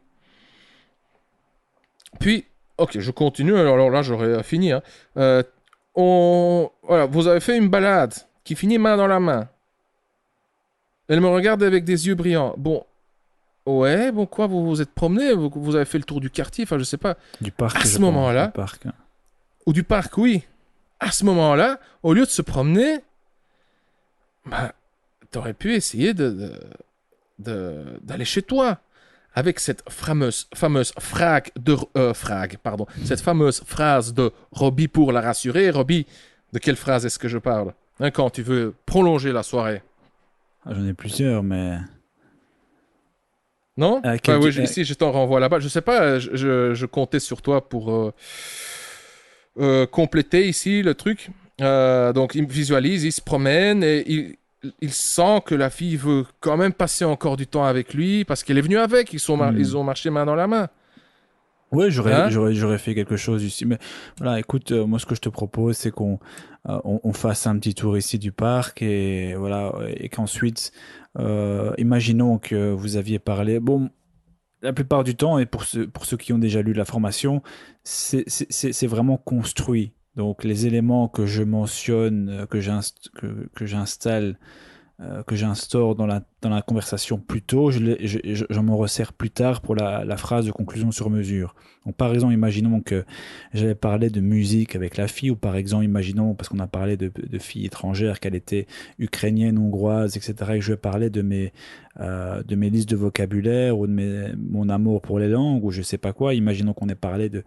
Puis, ok, je continue. Alors là, j'aurais fini. Hein. Voilà, vous avez fait une balade qui finit main dans la main. Elle me regarde avec des yeux brillants. Bon, ouais, bon quoi, vous vous êtes promené, vous avez fait le tour du quartier, enfin je sais pas. Du parc. À ce moment-là, du parc. ou du parc, oui. À ce moment-là, au lieu de se promener, t'aurais pu essayer d'aller chez toi. Avec cette fameuse cette fameuse phrase de Robbie pour la rassurer. Robbie, de quelle phrase est-ce que je parle quand tu veux prolonger la soirée? J'en ai plusieurs, mais... Non oui, ici, je t'en renvoie là-bas. Je sais pas, je comptais sur toi pour compléter ici le truc. Donc, il visualise, il se promène et il sent que la fille veut quand même passer encore du temps avec lui parce qu'elle est venue avec. Ils ont marché main dans la main. Oui, j'aurais fait quelque chose ici. Mais voilà, écoute, moi, ce que je te propose, c'est qu'on fasse un petit tour ici du parc et voilà, et qu'ensuite, imaginons que vous aviez parlé. Bon, la plupart du temps, et pour ceux qui ont déjà lu la formation, c'est vraiment construit. Donc, les éléments que je mentionne, que j'installe que j'instaure dans la conversation plus tôt, j'en m'en resserre plus tard pour la phrase de conclusion sur mesure. Donc, par exemple, imaginons que j'avais parlé de musique avec la fille, ou par exemple, imaginons, parce qu'on a parlé de filles étrangères, qu'elle était ukrainienne, hongroise, etc., et que je vais parler de mes listes de vocabulaire, ou mon amour pour les langues, ou je sais pas quoi. Imaginons qu'on ait parlé de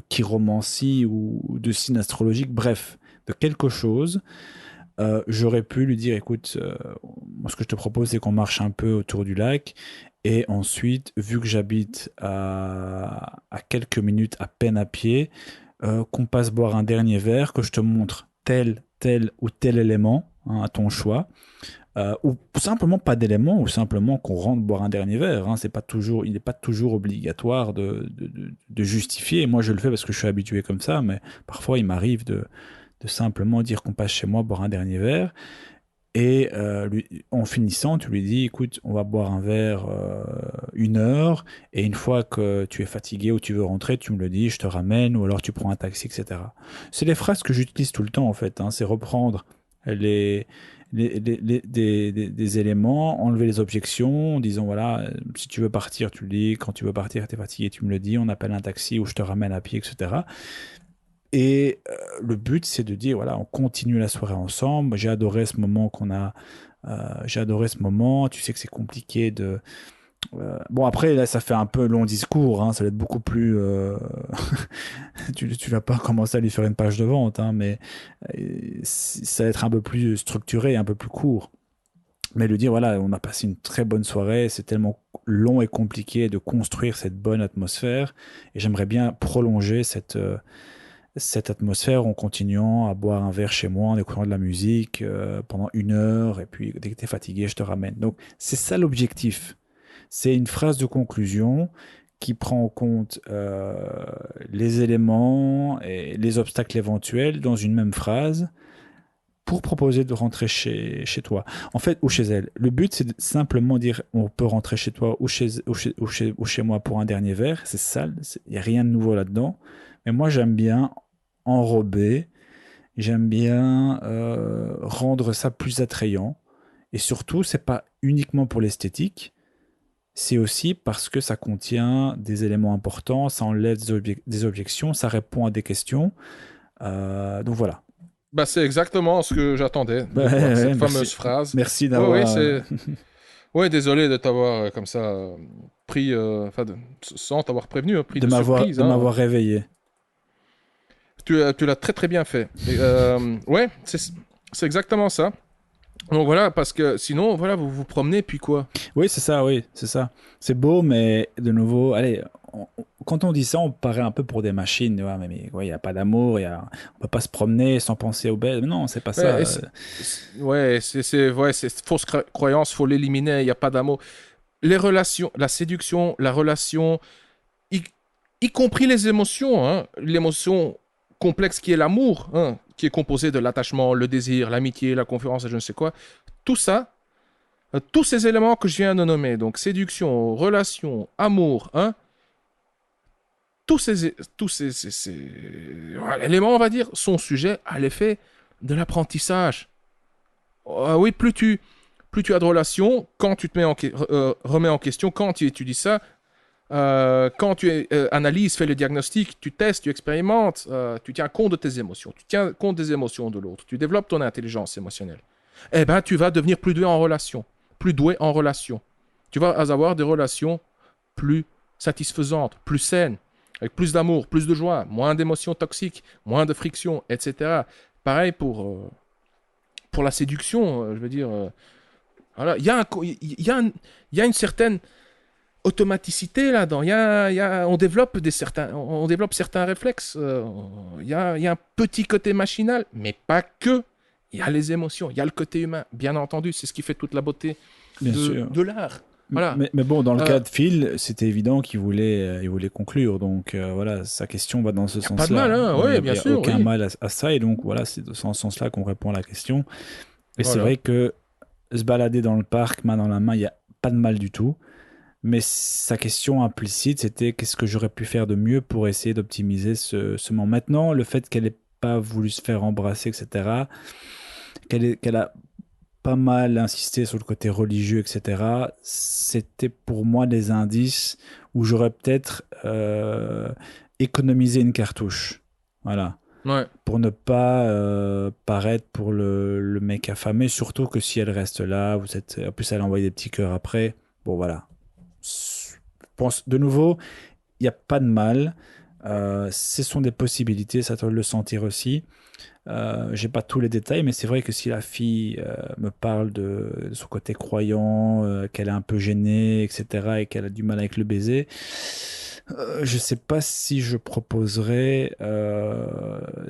chiromancie ou de signe astrologique, bref, de quelque chose. J'aurais pu lui dire, écoute, moi, ce que je te propose, c'est qu'on marche un peu autour du lac. Et ensuite, vu que j'habite à quelques minutes à peine à pied, qu'on passe boire un dernier verre, que je te montre tel ou tel élément, hein, à ton choix. Ou simplement pas d'éléments, ou simplement qu'on rentre boire un dernier verre. Hein. C'est pas toujours, il n'est pas toujours obligatoire de justifier. Moi, je le fais parce que je suis habitué comme ça, mais parfois, il m'arrive de simplement dire qu'on passe chez moi boire un dernier verre. Et en finissant, tu lui dis, écoute, on va boire un verre 1 heure, et une fois que tu es fatigué ou tu veux rentrer, tu me le dis, je te ramène, ou alors tu prends un taxi, etc. C'est les phrases que j'utilise tout le temps, en fait. Hein. C'est reprendre les, des éléments, enlever les objections, en disant, voilà, si tu veux partir, tu le dis, quand tu veux partir, tu es fatigué, tu me le dis, on appelle un taxi ou je te ramène à pied, etc. Et le but, c'est de dire, voilà, on continue la soirée ensemble. J'ai adoré ce moment j'ai adoré ce moment. Tu sais que c'est compliqué de. Bon, après, là, ça fait un peu long discours. Hein, ça va être beaucoup plus. Tu vas pas commencer à lui faire une page de vente, hein, mais ça va être un peu plus structuré, un peu plus court. Mais lui dire, voilà, on a passé une très bonne soirée. C'est tellement long et compliqué de construire cette bonne atmosphère. Et j'aimerais bien prolonger cette atmosphère en continuant à boire un verre chez moi, en écoutant de la musique pendant 1 heure, et puis dès que tu es fatigué, je te ramène. Donc c'est ça l'objectif. C'est une phrase de conclusion qui prend en compte les éléments et les obstacles éventuels dans une même phrase pour proposer de rentrer chez toi. En fait, ou chez elle. Le but, c'est de simplement dire on peut rentrer chez toi ou chez moi pour un dernier verre. C'est ça, il n'y a rien de nouveau là-dedans. Mais moi, j'aime bien enrober, j'aime bien rendre ça plus attrayant. Et surtout, c'est pas uniquement pour l'esthétique, c'est aussi parce que ça contient des éléments importants, ça enlève des objections, ça répond à des questions. Donc voilà. Bah, c'est exactement ce que j'attendais de Ouais, voir, cette ouais, fameuse phrase. merci Ouais, ouais, d'avoir. c'est... Ouais, désolé de t'avoir comme ça pris, enfin, sans t'avoir prévenu, hein, pris de surprise. De Hein. m'avoir réveillé. Tu l'as très très bien fait. Et, ouais, c'est exactement ça. Donc voilà, parce que sinon, voilà, vous vous promenez, puis quoi? Oui, c'est ça, oui, c'est ça. C'est beau, mais de nouveau, allez, quand on dit ça, on paraît un peu pour des machines. Tu vois, mais ouais, il n'y a pas d'amour, on peut pas se promener sans penser aux bêtes. Non, c'est pas Ouais, ça. ouais, c'est fausse croyance, faut l'éliminer, il n'y a pas d'amour. Les relations, la séduction, la relation, y, y compris les émotions, hein, l'émotion complexe qui est l'amour, hein, qui est composé de l'attachement, le désir, l'amitié, la confiance et je ne sais quoi, tout ça, tous ces éléments que je viens de nommer, donc séduction, relation, amour, hein, voilà, éléments, on va dire, sont sujets à l'effet de l'apprentissage. Oui, plus tu as de relations, quand tu te remets en question, quand tu étudies ça, quand tu analyses, fais le diagnostic, tu testes, tu expérimentes, tu tiens compte de tes émotions, tu tiens compte des émotions de l'autre, tu développes ton intelligence émotionnelle, eh ben, tu vas devenir plus doué en relation, plus doué en relation. Tu vas avoir des relations plus satisfaisantes, plus saines, avec plus d'amour, plus de joie, moins d'émotions toxiques, moins de friction, etc. Pareil pour la séduction, je veux dire. Voilà. Il y a une certaine automaticité là-dedans. On développe certains réflexes. Il y a un petit côté machinal, mais pas que. Il y a les émotions, il y a le côté humain. Bien entendu, c'est ce qui fait toute la beauté Bien sûr. de l'art. Voilà. Mais bon, dans le cas de Phil, c'était évident il voulait conclure. Donc voilà, sa question va dans ce sens-là. Pas de mal, hein, oui, bien sûr. Il n'y a aucun oui. mal à ça. Et donc voilà, c'est dans ce sens-là qu'on répond à la question. Et Voilà. c'est vrai que se balader dans le parc, main dans la main, il n'y a pas de mal du tout. Mais sa question implicite, c'était qu'est-ce que j'aurais pu faire de mieux pour essayer d'optimiser ce moment. Maintenant, le fait qu'elle n'ait pas voulu se faire embrasser, etc., qu'elle a pas mal insisté sur le côté religieux, etc., c'était pour moi des indices où j'aurais peut-être économisé une cartouche. Voilà. Ouais. Pour ne pas paraître pour le mec affamé, surtout que si elle reste là, en plus elle envoie des petits cœurs après. Bon, voilà. Je pense, de nouveau, il n'y a pas de mal. Ce sont des possibilités, ça doit le sentir aussi. J'ai pas tous les détails, mais c'est vrai que si la fille me parle de son côté croyant, qu'elle est un peu gênée, etc., et qu'elle a du mal avec le baiser, je sais pas si je proposerais,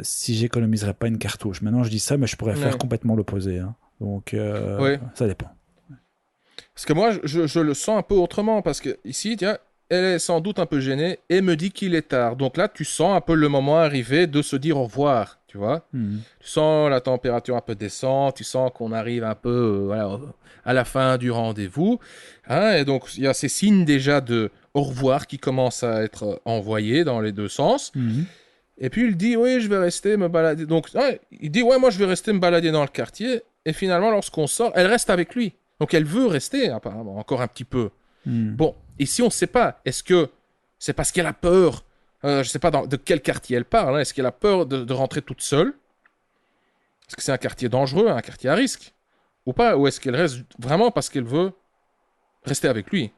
si j'économiserais pas une cartouche. Maintenant, je dis ça, mais je pourrais faire Ouais. complètement l'opposé, hein. Donc, Ouais. ça dépend. Parce que moi, je le sens un peu autrement. Parce que ici, tiens, elle est sans doute un peu gênée et me dit qu'il est tard. Donc là, tu sens un peu le moment arriver de se dire au revoir. Tu vois? Mhm. Tu sens la température un peu descendre. Tu sens qu'on arrive un peu voilà, à la fin du rendez-vous. Hein, et donc, il y a ces signes déjà de au revoir qui commencent à être envoyés dans les deux sens. Mhm. Et puis il dit, oui, je vais rester me balader. Donc, ouais, il dit, ouais, moi, je vais rester me balader dans le quartier. Et finalement, lorsqu'on sort, elle reste avec lui. Donc, elle veut rester, apparemment, encore un petit peu. Mhm. Bon, ici, on ne sait pas. Est-ce que c'est parce qu'elle a peur je ne sais pas de quel quartier elle parle. Hein. Est-ce qu'elle a peur de rentrer toute seule? Est-ce que c'est un quartier dangereux, un quartier à risque? Ou pas? Ou est-ce qu'elle reste vraiment parce qu'elle veut rester avec lui?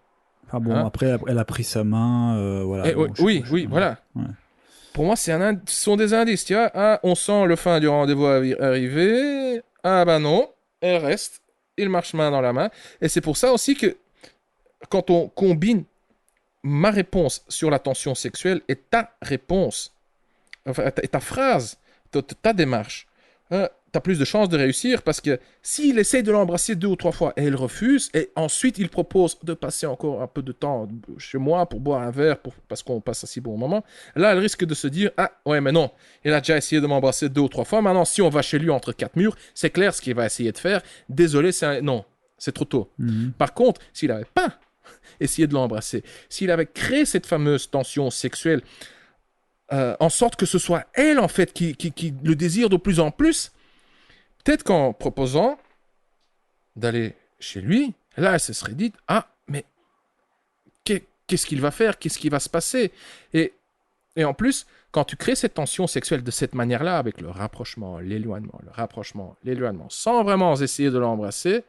Ah bon, Hein? après, elle a pris sa main, voilà. Oui, Bon, oui, oui, voilà. ouais. Pour moi, ce sont des indices. Tu vois, ah, on sent le fin du rendez-vous arriver. Ah ben non, elle reste. Il marche main dans la main. Et c'est pour ça aussi que quand on combine ma réponse sur la tension sexuelle et ta réponse, enfin, et ta phrase, ta démarche, tu as plus de chances de réussir parce que s'il essaye de l'embrasser 2 ou 3 fois et elle refuse, et ensuite il propose de passer encore un peu de temps chez moi pour boire un verre parce qu'on passe un si bon moment, là elle risque de se dire ah ouais mais non, il a déjà essayé de m'embrasser 2 ou 3 fois, maintenant si on va chez lui entre 4 murs, c'est clair ce qu'il va essayer de faire, désolé, non, c'est trop tôt. Mhm. Par contre, s'il n'avait pas essayé de l'embrasser, s'il avait créé cette fameuse tension sexuelle, en sorte que ce soit elle en fait qui le désire de plus en plus, peut-être qu'en proposant d'aller chez lui, là, elle se serait dit ah, mais qu'est-ce qu'il va faire? Qu'est-ce qui va se passer? Et en plus, quand tu crées cette tension sexuelle de cette manière-là, avec le rapprochement, l'éloignement, sans vraiment essayer de l'embrasser,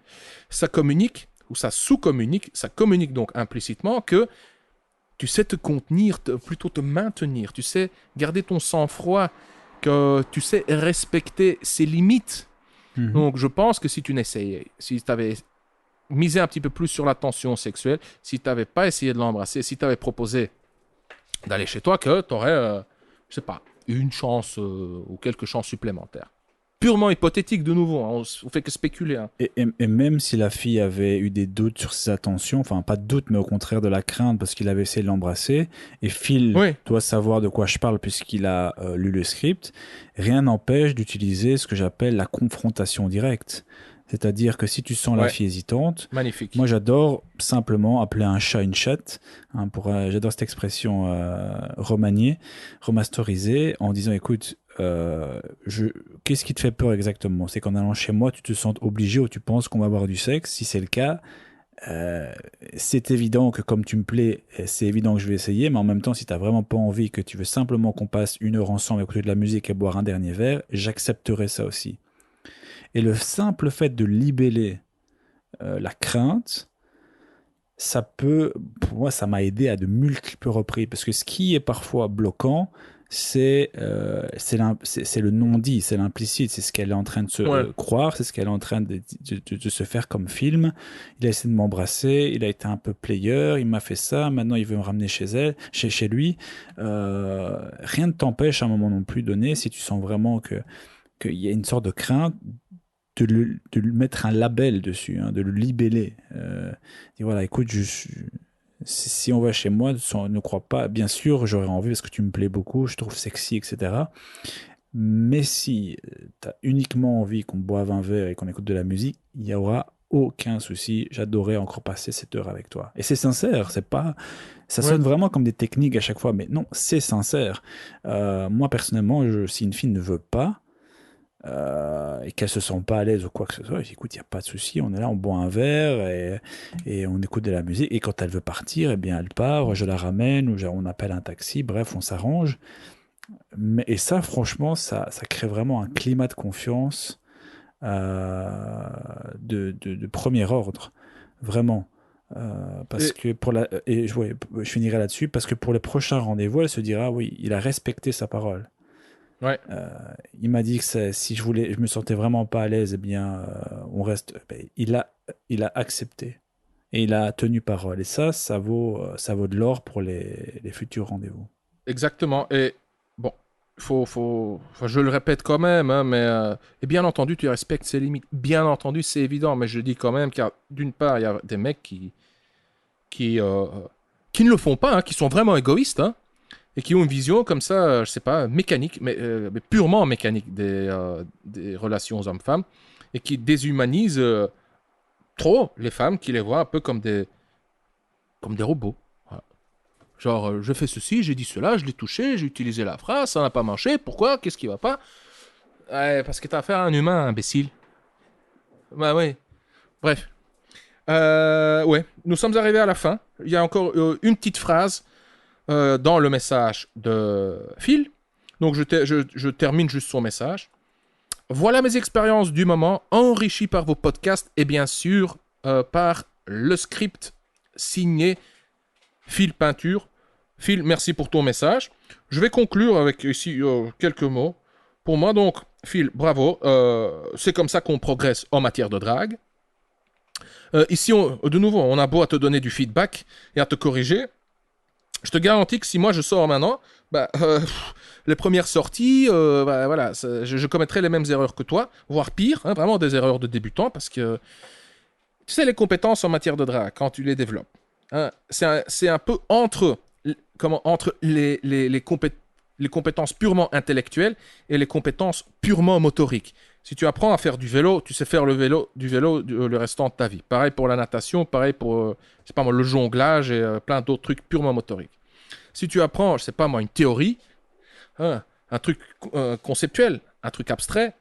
ça communique, ou ça sous-communique, ça communique donc implicitement que tu sais te contenir, plutôt te maintenir, tu sais garder ton sang-froid, que tu sais respecter ses limites. Mhm. Donc, je pense que si tu avais misé un petit peu plus sur la tension sexuelle, si tu n'avais pas essayé de l'embrasser, si tu avais proposé d'aller chez toi, que tu aurais, je sais pas, une chance ou quelques chances supplémentaires. Purement hypothétique de nouveau, hein, on fait que spéculer. Hein. Et même si la fille avait eu des doutes sur ses attentions, enfin pas de doutes, mais au contraire de la crainte parce qu'il avait essayé de l'embrasser, et Phil Oui, doit savoir de quoi je parle puisqu'il a lu le script, rien n'empêche d'utiliser ce que j'appelle la confrontation directe. C'est-à-dire que si tu sens la ouais, fille hésitante, magnifique. moi j'adore simplement appeler un chat une chatte, hein, j'adore cette expression remaniée, remasterisée, en disant écoute, qu'est-ce qui te fait peur exactement? C'est qu'en allant chez moi, tu te sens obligé ou tu penses qu'on va avoir du sexe. Si c'est le cas, euh, c'est évident que comme tu me plais, c'est évident que je vais essayer, mais en même temps, si tu n'as vraiment pas envie, que tu veux simplement qu'on passe 1 heure ensemble à écouter de la musique et boire un dernier verre, j'accepterai ça aussi. Et le simple fait de libeller la crainte, pour moi, ça m'a aidé à de multiples reprises. Parce que ce qui est parfois bloquant, c'est le non-dit, c'est l'implicite, c'est ce qu'elle est en train de se Ouais. croire, c'est ce qu'elle est en train de se faire comme film. Il a essayé de m'embrasser, il a été un peu player, il m'a fait ça, maintenant il veut me ramener chez lui. Rien ne t'empêche à un moment non plus donné, si tu sens vraiment qu'il y a une sorte de crainte, de lui mettre un label dessus, hein, de le libeller. Et voilà, écoute, si on va chez moi, ne crois pas, bien sûr, j'aurais envie parce que tu me plais beaucoup, je trouve sexy, etc. Mais si tu as uniquement envie qu'on boive un verre et qu'on écoute de la musique, il n'y aura aucun souci. J'adorerais encore passer cette heure avec toi. Et c'est sincère, c'est pas. Ça Ouais. sonne vraiment comme des techniques à chaque fois, mais non, c'est sincère. Moi, personnellement, si une fille ne veut pas, et qu'elle se sent pas à l'aise ou quoi que ce soit, je dis, écoute, il n'y a pas de souci, on est là, on boit un verre et on écoute de la musique. Et quand elle veut partir, eh bien, elle part, je la ramène ou on appelle un taxi, bref, on s'arrange. Et ça, franchement, ça crée vraiment un climat de confiance de premier ordre, vraiment. Parce Et, que je finirai là-dessus, parce que pour les prochains rendez-vous, elle se dira, oui, il a respecté sa parole. ouais, Euh, il m'a dit que si je me sentais vraiment pas à l'aise, eh bien, on reste. Ben, il a accepté et il a tenu parole. Et ça vaut de l'or pour les futurs rendez-vous. exactement. Et bon, enfin, je le répète quand même, hein, mais et bien entendu, tu respectes ses limites. Bien entendu, c'est évident, mais je dis quand même car d'une part, il y a des mecs qui, euh, qui ne le font pas, hein, qui sont vraiment égoïstes, hein, et qui ont une vision comme ça, je sais pas, mécanique, mais purement mécanique des relations hommes-femmes, et qui déshumanisent trop les femmes, qui les voient un peu comme des robots. Voilà. Genre, je fais ceci, j'ai dit cela, je l'ai touché, j'ai utilisé la phrase, ça n'a pas marché, pourquoi, qu'est-ce qui va pas? Ouais, parce que t'as affaire à un humain, imbécile. Bah ouais. Bref. Ouais, nous sommes arrivés à la fin. Il y a encore une petite phrase dans le message de Phil. Donc je termine juste son message. Voilà mes expériences du moment, enrichies par vos podcasts et bien sûr par le script signé Phil Peinture. Phil, merci pour ton message. Je vais conclure avec ici quelques mots. Pour moi donc, Phil, bravo. C'est comme ça qu'on progresse en matière de drague. Ici, de nouveau, on a beau à te donner du feedback et à te corriger. Je te garantis que si moi je sors maintenant, bah, les premières sorties, bah, voilà, je commettrai les mêmes erreurs que toi, voire pire, hein, vraiment des erreurs de débutant, parce que tu sais, les compétences en matière de drague, quand tu les développes, hein, c'est un peu entre les compétences purement intellectuelles et les compétences purement motoriques. Si tu apprends à faire du vélo, tu sais faire du vélo le restant de ta vie. Pareil pour la natation, pareil pour c'est pas moi, le jonglage et plein d'autres trucs purement motoriques. Si tu apprends, je sais pas moi, une théorie, hein, un truc conceptuel, un truc abstrait,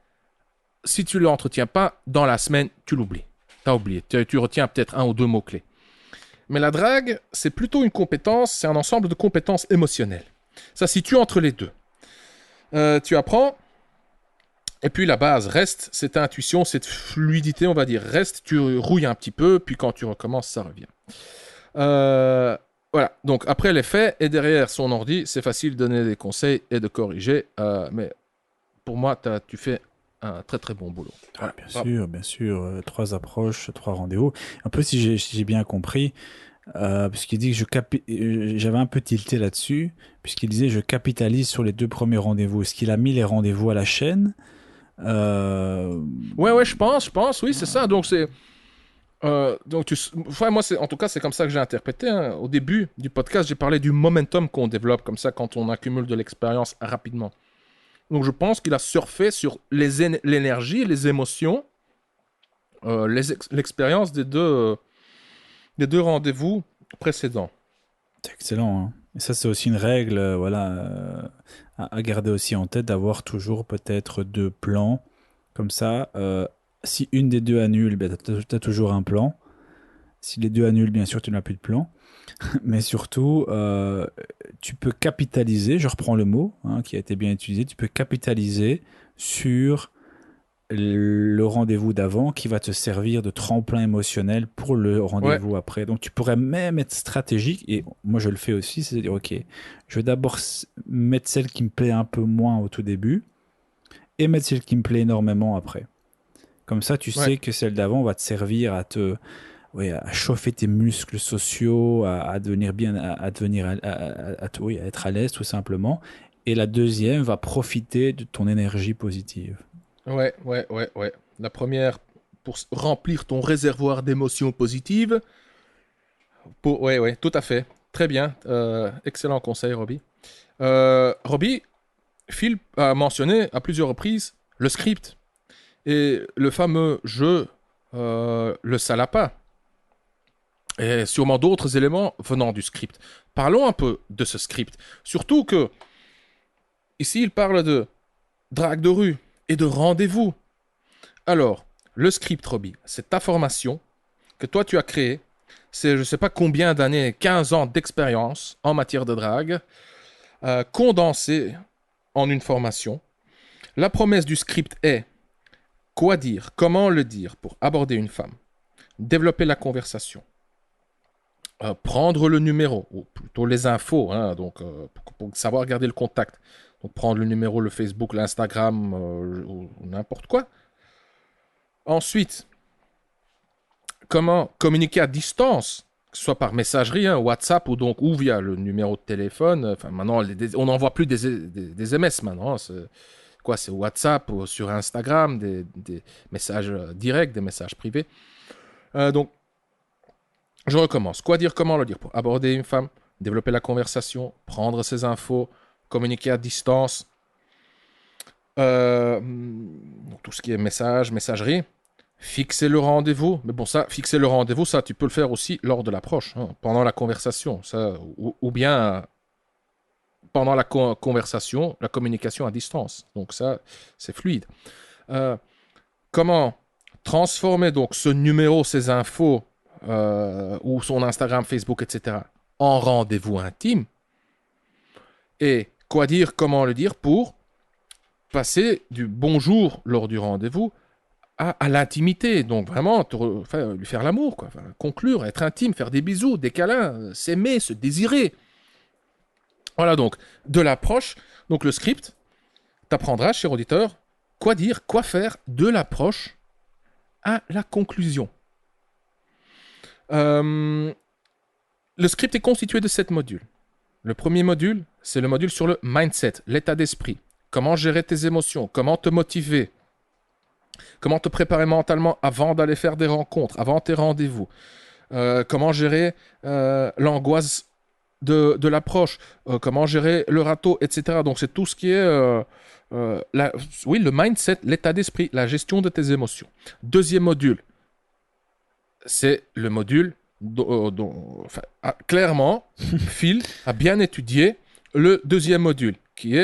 si tu ne l'entretiens pas, dans la semaine, tu l'oublies. Tu as oublié. Tu retiens peut-être un ou deux mots-clés. Mais la drague, c'est plutôt une compétence, c'est un ensemble de compétences émotionnelles. Ça se situe entre les deux. Tu apprends, et puis la base reste, cette intuition, cette fluidité, on va dire, reste, tu rouilles un petit peu, puis quand tu recommences, ça revient. Voilà, donc après les faits, et derrière son ordi, c'est facile de donner des conseils et de corriger, mais pour moi, tu fais un très très bon boulot. Ah, bien sûr. 3 approches, 3 rendez-vous. Un peu, si j'ai bien compris, puisqu'il dit que j'avais un peu tilté là-dessus, puisqu'il disait je capitalise sur les 2 premiers rendez-vous. Est-ce qu'il a mis les rendez-vous à la chaîne? Ouais, je pense, oui, c'est ça. Donc c'est, enfin, moi, en tout cas, c'est comme ça que j'ai interprété. Hein. Au début du podcast, j'ai parlé du momentum qu'on développe comme ça quand on accumule de l'expérience rapidement. Donc je pense qu'il a surfé sur l'énergie, les émotions, l'expérience des deux rendez-vous précédents. C'est excellent, hein. Et ça, c'est aussi une règle, voilà, à garder aussi en tête, d'avoir toujours peut-être 2 plans. Comme ça, si une des deux annule, ben, t'as toujours un plan. Si les deux annulent, bien sûr, tu n'as plus de plan. Mais surtout, tu peux capitaliser, je reprends le mot hein, qui a été bien utilisé, tu peux capitaliser sur le rendez-vous d'avant qui va te servir de tremplin émotionnel pour le rendez-vous après. Donc tu pourrais même être stratégique, et moi je le fais aussi, c'est de dire ok, je vais d'abord mettre celle qui me plaît un peu moins au tout début et mettre celle qui me plaît énormément après. Comme ça tu sais que celle d'avant va te servir à chauffer tes muscles sociaux, à devenir bien, à être à l'aise tout simplement. Et la deuxième va profiter de ton énergie positive. Ouais. La première, pour remplir ton réservoir d'émotions positives. Ouais, tout à fait. Très bien. Excellent conseil, Robbie. Robbie, Phil a mentionné à plusieurs reprises le script. Et le fameux jeu, le salapa. Et sûrement d'autres éléments venant du script. Parlons un peu de ce script. Surtout que, ici, il parle de drague de rue, et de rendez-vous. Alors, le script, Robbie, c'est ta formation que toi tu as créée. C'est je ne sais pas combien d'années, 15 ans d'expérience en matière de drague, condensée en une formation. La promesse du script est quoi dire, comment le dire pour aborder une femme, développer la conversation, prendre le numéro, ou plutôt les infos, hein, donc, pour savoir garder le contact. Donc prendre le numéro, le Facebook, l'Instagram, ou n'importe quoi. Ensuite, comment communiquer à distance, que ce soit par messagerie, hein, WhatsApp ou via le numéro de téléphone. Enfin, maintenant, on n'envoie plus des MS maintenant. Hein, c'est WhatsApp ou sur Instagram, des messages directs, des messages privés. Donc, je recommence. Quoi dire, comment le dire pour aborder une femme, développer la conversation, prendre ses infos, communiquer à distance. Donc tout ce qui est messagerie. Fixer le rendez-vous. Mais bon, ça, fixer le rendez-vous, ça, tu peux le faire aussi lors de l'approche, hein, pendant la conversation. Ça, ou bien pendant la conversation, la communication à distance. Donc ça, c'est fluide. Comment transformer donc ce numéro, ces infos, ou son Instagram, Facebook, etc., en rendez-vous intime. Et quoi dire, comment le dire pour passer du bonjour lors du rendez-vous à l'intimité. Donc vraiment, lui faire l'amour, quoi. Enfin, conclure, être intime, faire des bisous, des câlins, s'aimer, se désirer. Voilà donc, de l'approche. Donc le script t'apprendra, cher auditeur, quoi dire, quoi faire de l'approche à la conclusion. Le script est constitué de 7 modules. Le premier module, c'est le module sur le mindset, l'état d'esprit. Comment gérer tes émotions, comment te motiver, comment te préparer mentalement avant d'aller faire des rencontres, avant tes rendez-vous. Comment gérer l'angoisse de l'approche, comment gérer le râteau, etc. Donc c'est tout ce qui est le mindset, l'état d'esprit, la gestion de tes émotions. Deuxième module, c'est le module clairement, Phil a bien étudié le deuxième module qui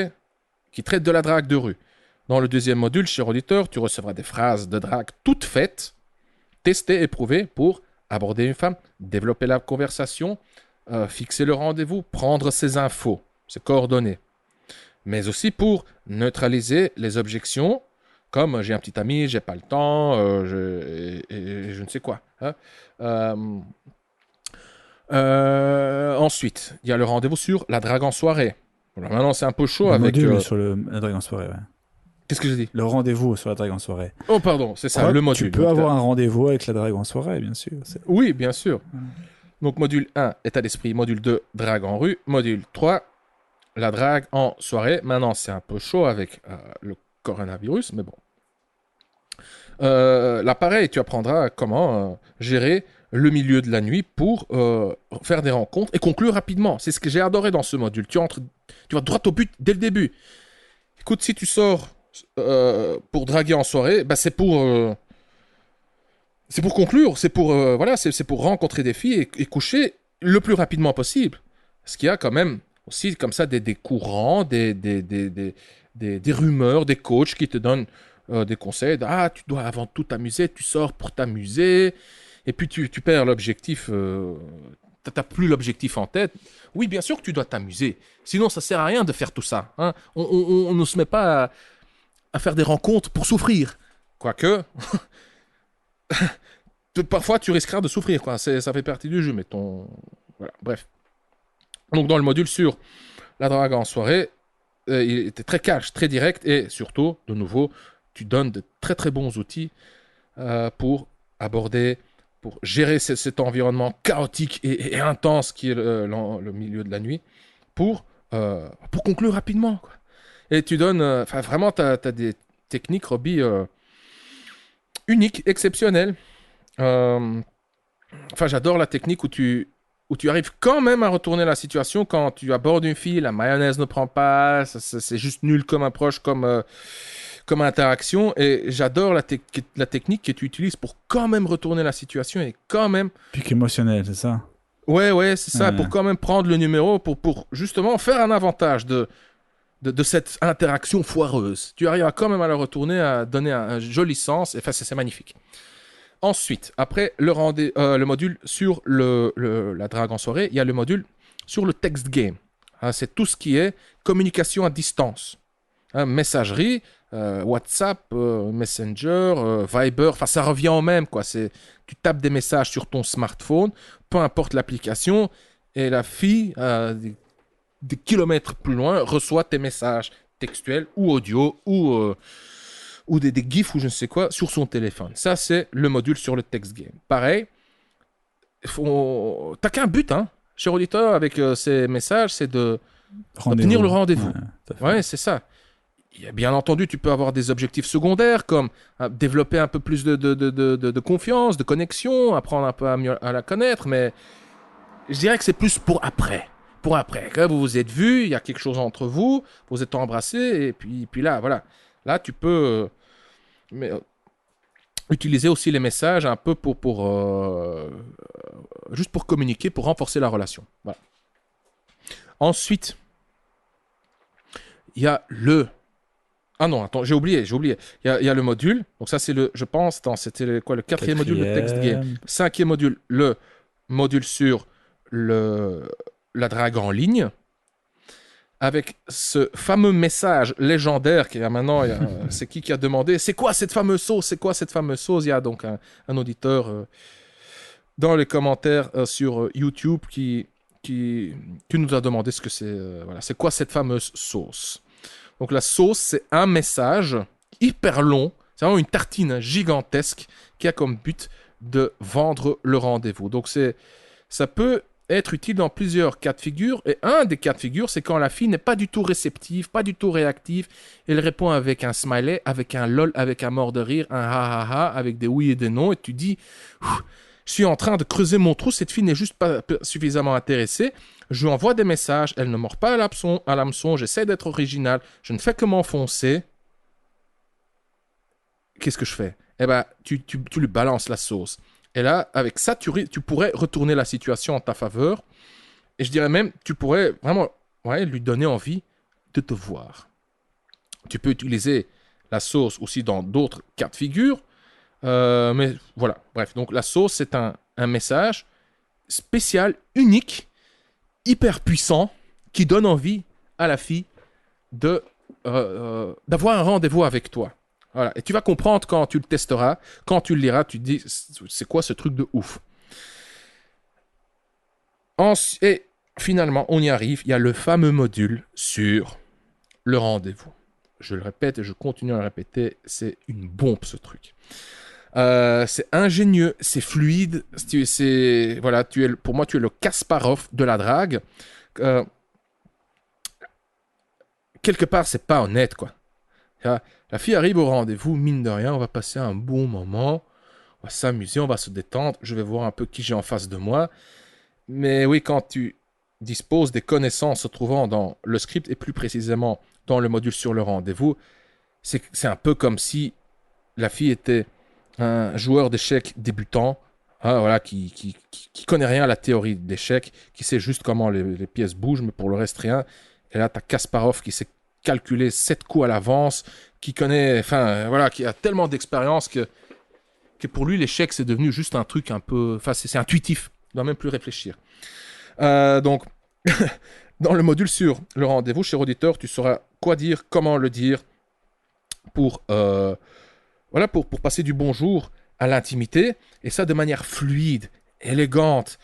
traite de la drague de rue. Dans le deuxième module, cher auditeur, tu recevras des phrases de drague toutes faites, testées, éprouvées pour aborder une femme, développer la conversation, fixer le rendez-vous, prendre ses infos, ses coordonnées. Mais aussi pour neutraliser les objections, comme j'ai un petit ami, j'ai pas le temps, je ne sais quoi. Hein. Ensuite, il y a le rendez-vous sur la drague en soirée. Voilà, maintenant, c'est un peu chaud avec... module sur la drague en soirée, ouais. Qu'est-ce que j'ai dit ? Le rendez-vous sur la drague en soirée. Oh, pardon, c'est ça, le module. Tu peux avoir un rendez-vous avec la drague en soirée, bien sûr. Oui, bien sûr. Donc, module 1, état d'esprit. Module 2, drague en rue. Module 3, la drague en soirée. Maintenant, c'est un peu chaud avec le coronavirus, mais bon. Là, pareil, tu apprendras comment gérer le milieu de la nuit pour faire des rencontres et conclure rapidement. C'est ce que j'ai adoré dans ce module. Tu vas droit au but dès le début. Écoute, si tu sors pour draguer en soirée, bah, c'est pour conclure, c'est pour rencontrer des filles et coucher le plus rapidement possible. Parce qu'il y a quand même aussi comme ça des courants, des rumeurs, des coachs qui te donnent des conseils. Tu dois avant tout t'amuser, tu sors pour t'amuser. Et puis tu perds l'objectif, tu n'as plus l'objectif en tête. Oui, bien sûr que tu dois t'amuser. Sinon, ça ne sert à rien de faire tout ça. Hein. On ne se met pas à faire des rencontres pour souffrir. Quoique, parfois tu risqueras de souffrir. Quoi. Ça fait partie du jeu, mais voilà, bref. Donc dans le module sur la drague en soirée, il était très cash, très direct. Et surtout, de nouveau, tu donnes de très très bons outils pour aborder... pour gérer cet environnement chaotique et intense qui est le milieu de la nuit, pour conclure rapidement. Quoi. Et tu donnes... vraiment, tu as des techniques, Robbie, uniques, exceptionnelles. J'adore la technique où tu arrives quand même à retourner la situation quand tu abordes une fille, la mayonnaise ne prend pas, c'est juste nul comme approche, comme interaction, et j'adore la technique que tu utilises pour quand même retourner la situation et quand même... Pic émotionnel, c'est ça ? Ouais, c'est ça, pour quand même prendre le numéro, pour justement faire un avantage de de cette interaction foireuse. Tu arrives quand même à la retourner, à donner un joli sens, et enfin, c'est magnifique. Ensuite, après le module sur la drague en soirée, il y a le module sur le text game. Hein, c'est tout ce qui est communication à distance. Hein, messagerie, WhatsApp, Messenger, Viber, enfin ça revient au même, quoi. Tu tapes des messages sur ton smartphone, peu importe l'application, et la fille, des kilomètres plus loin, reçoit tes messages textuels ou audio ou des gifs ou je ne sais quoi sur son téléphone. Ça, c'est le module sur le text game. Pareil, t'as qu'un but, hein, cher auditeur, avec ces messages, c'est d'obtenir le rendez-vous. Ouais, c'est ça. Bien entendu, tu peux avoir des objectifs secondaires comme développer un peu plus de confiance, de connexion, apprendre un peu à la connaître, mais je dirais que c'est plus pour après. Pour après. Quand vous vous êtes vus, il y a quelque chose entre vous, vous êtes embrassés, et puis là, voilà. Là, tu peux utiliser aussi les messages un peu juste pour communiquer, pour renforcer la relation. Voilà. Ensuite, il y a Ah non, attends, j'ai oublié. Il y a le module. Donc ça, c'est je pense, c'était le 4e module, le text game. 5e module, le module sur la drague en ligne. Avec ce fameux message légendaire qui est maintenant, c'est qui a demandé, c'est quoi cette fameuse sauce? Il y a donc un auditeur dans les commentaires sur YouTube qui nous a demandé ce que c'est. Voilà, c'est quoi cette fameuse sauce? Donc la sauce, c'est un message hyper long, c'est vraiment une tartine gigantesque qui a comme but de vendre le rendez-vous. Donc ça peut être utile dans plusieurs cas de figure, et un des cas de figure, c'est quand la fille n'est pas du tout réceptive, pas du tout réactive, elle répond avec un smiley, avec un lol, avec un mort de rire, un ha ha ha, avec des oui et des non, et tu dis, je suis en train de creuser mon trou, cette fille n'est juste pas suffisamment intéressée, je lui envoie des messages, elle ne mord pas à l'hameçon, j'essaie d'être original, je ne fais que m'enfoncer. Qu'est-ce que je fais? Eh ben, tu lui balances la sauce. Et là, avec ça, tu pourrais retourner la situation en ta faveur. Et je dirais même, tu pourrais vraiment lui donner envie de te voir. Tu peux utiliser la sauce aussi dans d'autres cas de figure. Mais voilà, bref. Donc la sauce, c'est un message spécial, unique, hyper puissant, qui donne envie à la fille d'avoir un rendez-vous avec toi. Voilà. Et tu vas comprendre quand tu le testeras, quand tu le liras, tu te dis, c'est quoi ce truc de ouf? Et finalement, on y arrive, il y a le fameux module sur le rendez-vous. Je le répète et je continue à le répéter, c'est une bombe ce truc. C'est ingénieux, c'est fluide, voilà, pour moi, tu es le Kasparov de la drague. Quelque part, c'est pas honnête, quoi. La fille arrive au rendez-vous, mine de rien, on va passer un bon moment, on va s'amuser, on va se détendre, je vais voir un peu qui j'ai en face de moi. Mais oui, quand tu disposes des connaissances se trouvant dans le script et plus précisément dans le module sur le rendez-vous, c'est un peu comme si la fille était un joueur d'échecs débutant, hein, voilà, qui connaît rien à la théorie d'échecs, qui sait juste comment les pièces bougent, mais pour le reste rien. Et là, tu as Kasparov qui sait calculer 7 coups à l'avance, qui connaît, enfin voilà, qui a tellement d'expérience que pour lui l'échec c'est devenu juste un truc un peu, enfin c'est intuitif, il ne doit même plus réfléchir. Donc dans le module sur le rendez-vous, cher auditeur, tu sauras quoi dire, comment le dire pour passer du bonjour à l'intimité, et ça de manière fluide, élégante.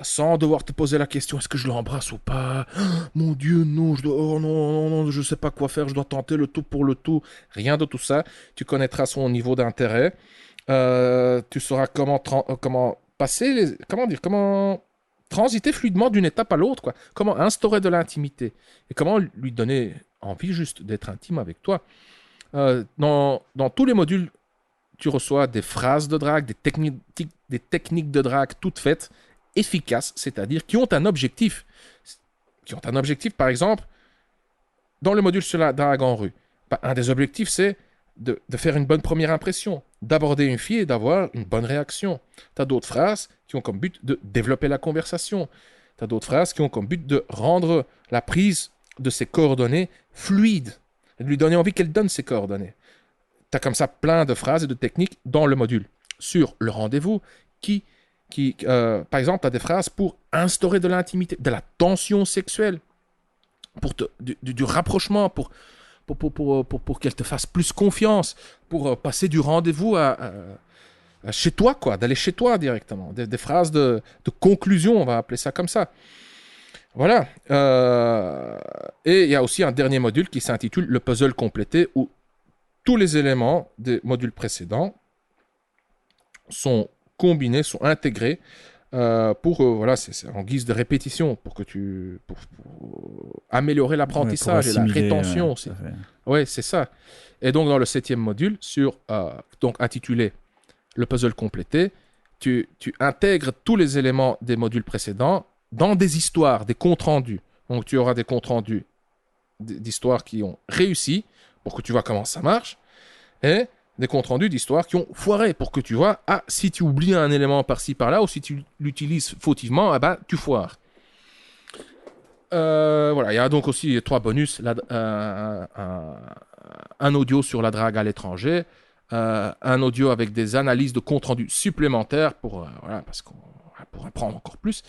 Sans devoir te poser la question, est-ce que je l'embrasse ou pas? Mon Dieu, non, non, je sais pas quoi faire, je dois tenter le tout pour le tout. Rien de tout ça. Tu connaîtras son niveau d'intérêt. Tu sauras comment passer, comment transiter fluidement d'une étape à l'autre, quoi. Comment instaurer de l'intimité et comment lui donner envie juste d'être intime avec toi. Dans tous les modules, tu reçois des phrases de drague, des techniques de drague toutes faites, efficaces, c'est-à-dire qui ont un objectif. Par exemple, dans le module sur la drague en rue, un des objectifs, c'est de faire une bonne première impression, d'aborder une fille et d'avoir une bonne réaction. Tu as d'autres phrases qui ont comme but de développer la conversation. Tu as d'autres phrases qui ont comme but de rendre la prise de ses coordonnées fluides, de lui donner envie qu'elle donne ses coordonnées. Tu as comme ça plein de phrases et de techniques dans le module. Sur le rendez-vous, par exemple, tu as des phrases pour instaurer de l'intimité, de la tension sexuelle, du rapprochement, pour qu'elle te fasse plus confiance, pour passer du rendez-vous à chez toi, quoi, d'aller chez toi directement. Des phrases de conclusion, on va appeler ça comme ça. Voilà. Et il y a aussi un dernier module qui s'intitule le puzzle complété, où tous les éléments des modules précédents sont combinés, sont intégrés voilà, c'est en guise de répétition pour améliorer l'apprentissage et la rétention aussi. Ouais, c'est ça. Et donc dans le 7e module, donc intitulé le puzzle complété, tu intègres tous les éléments des modules précédents dans des histoires, des comptes rendus. Donc tu auras des comptes rendus d'histoires qui ont réussi pour que tu vois comment ça marche, et des comptes rendus d'histoires qui ont foiré pour que tu vois, si tu oublies un élément par-ci par-là, ou si tu l'utilises fautivement, tu foires. Voilà, il y a donc aussi 3 bonus, un audio sur la drague à l'étranger, un audio avec des analyses de compte rendu supplémentaires pour apprendre encore plus,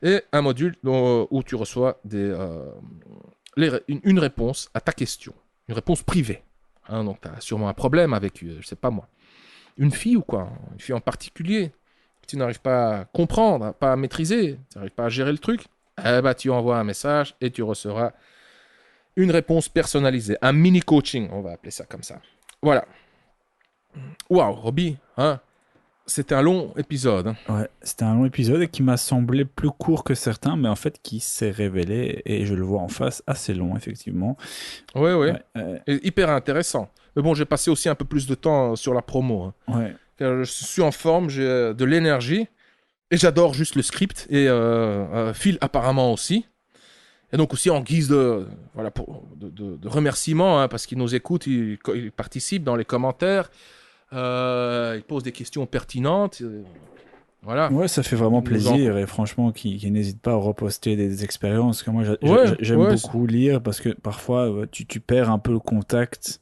et un module où tu reçois une réponse à ta question, une réponse privée. Donc tu as sûrement un problème avec, je sais pas moi, une fille ou quoi, une fille en particulier, que tu n'arrives pas à comprendre, pas à maîtriser, tu n'arrives pas à gérer le truc, tu envoies un message et tu recevras une réponse personnalisée, un mini coaching, on va appeler ça comme ça. Voilà. Waouh, Roby, c'était un long épisode. Ouais, c'était un long épisode qui m'a semblé plus court que certains, mais en fait qui s'est révélé, et je le vois en face, assez long, effectivement. Ouais. Et hyper intéressant. Mais bon, j'ai passé aussi un peu plus de temps sur la promo. Ouais. Car je suis en forme, j'ai de l'énergie, et j'adore juste le script, et Phil apparemment aussi. Et donc aussi en guise de remerciement, parce qu'il nous écoute, il participe dans les commentaires. Il pose des questions pertinentes. Voilà. Ouais, ça fait vraiment plaisir, et franchement, qui n'hésite pas à reposter des expériences. Que moi, j'aime beaucoup lire, parce que parfois, tu perds un peu le contact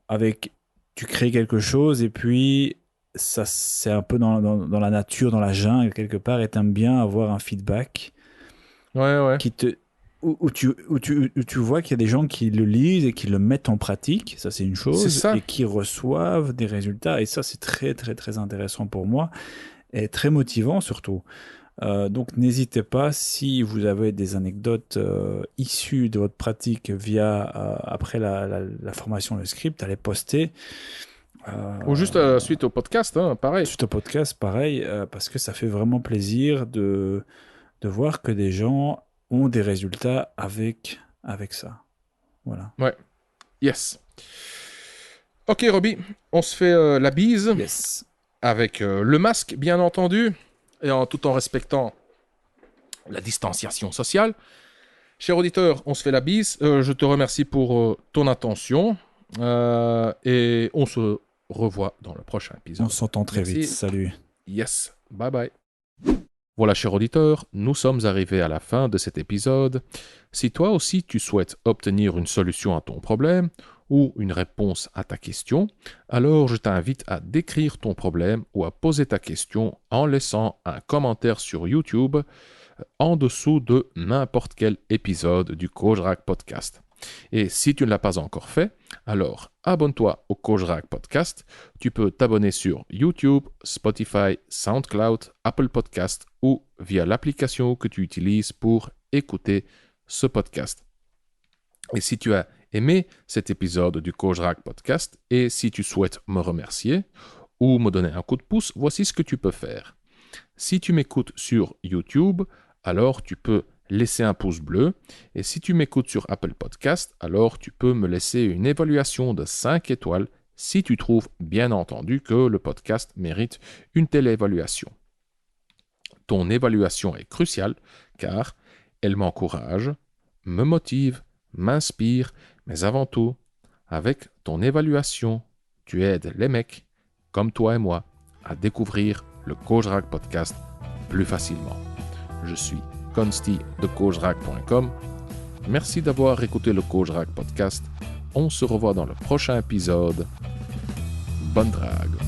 avec. Tu crées quelque chose, et puis ça, c'est un peu dans la nature, dans la jungle, quelque part, et t'aimes bien avoir un feedback qui te. Où tu vois qu'il y a des gens qui le lisent et qui le mettent en pratique, ça c'est une chose, et qui reçoivent des résultats, et ça c'est très très très intéressant pour moi, et très motivant surtout. Donc n'hésitez pas, si vous avez des anecdotes issues de votre pratique après la formation, le script, à les poster. Ou juste suite au podcast, pareil. Suite au podcast, pareil, parce que ça fait vraiment plaisir de voir que des gens ont des résultats avec ça. Voilà. Ouais. Yes. Ok, Roby, on se fait la bise. Yes. Avec le masque, bien entendu, et tout en respectant la distanciation sociale. Cher auditeur, on se fait la bise. Je te remercie pour ton attention. Et on se revoit dans le prochain épisode. On s'entend très vite. Salut. Yes. Bye bye. Voilà, cher auditeur, nous sommes arrivés à la fin de cet épisode. Si toi aussi tu souhaites obtenir une solution à ton problème ou une réponse à ta question, alors je t'invite à décrire ton problème ou à poser ta question en laissant un commentaire sur YouTube en dessous de n'importe quel épisode du Kojrak Podcast. Et si tu ne l'as pas encore fait, alors abonne-toi au Kojrak Podcast. Tu peux t'abonner sur YouTube, Spotify, SoundCloud, Apple Podcast ou via l'application que tu utilises pour écouter ce podcast. Et si tu as aimé cet épisode du Kojrak Podcast et si tu souhaites me remercier ou me donner un coup de pouce, voici ce que tu peux faire. Si tu m'écoutes sur YouTube, alors tu peux laisser un pouce bleu. Et si tu m'écoutes sur Apple Podcast, alors tu peux me laisser une évaluation de 5 étoiles si tu trouves bien entendu que le podcast mérite une telle évaluation. Ton évaluation est cruciale car elle m'encourage, me motive, m'inspire, mais avant tout, avec ton évaluation, tu aides les mecs comme toi et moi à découvrir le Kojrak Podcast plus facilement. Je suis Consti de Kojrak.com. Merci d'avoir écouté le Coach Rack Podcast. On se revoit dans le prochain épisode. Bonne drague.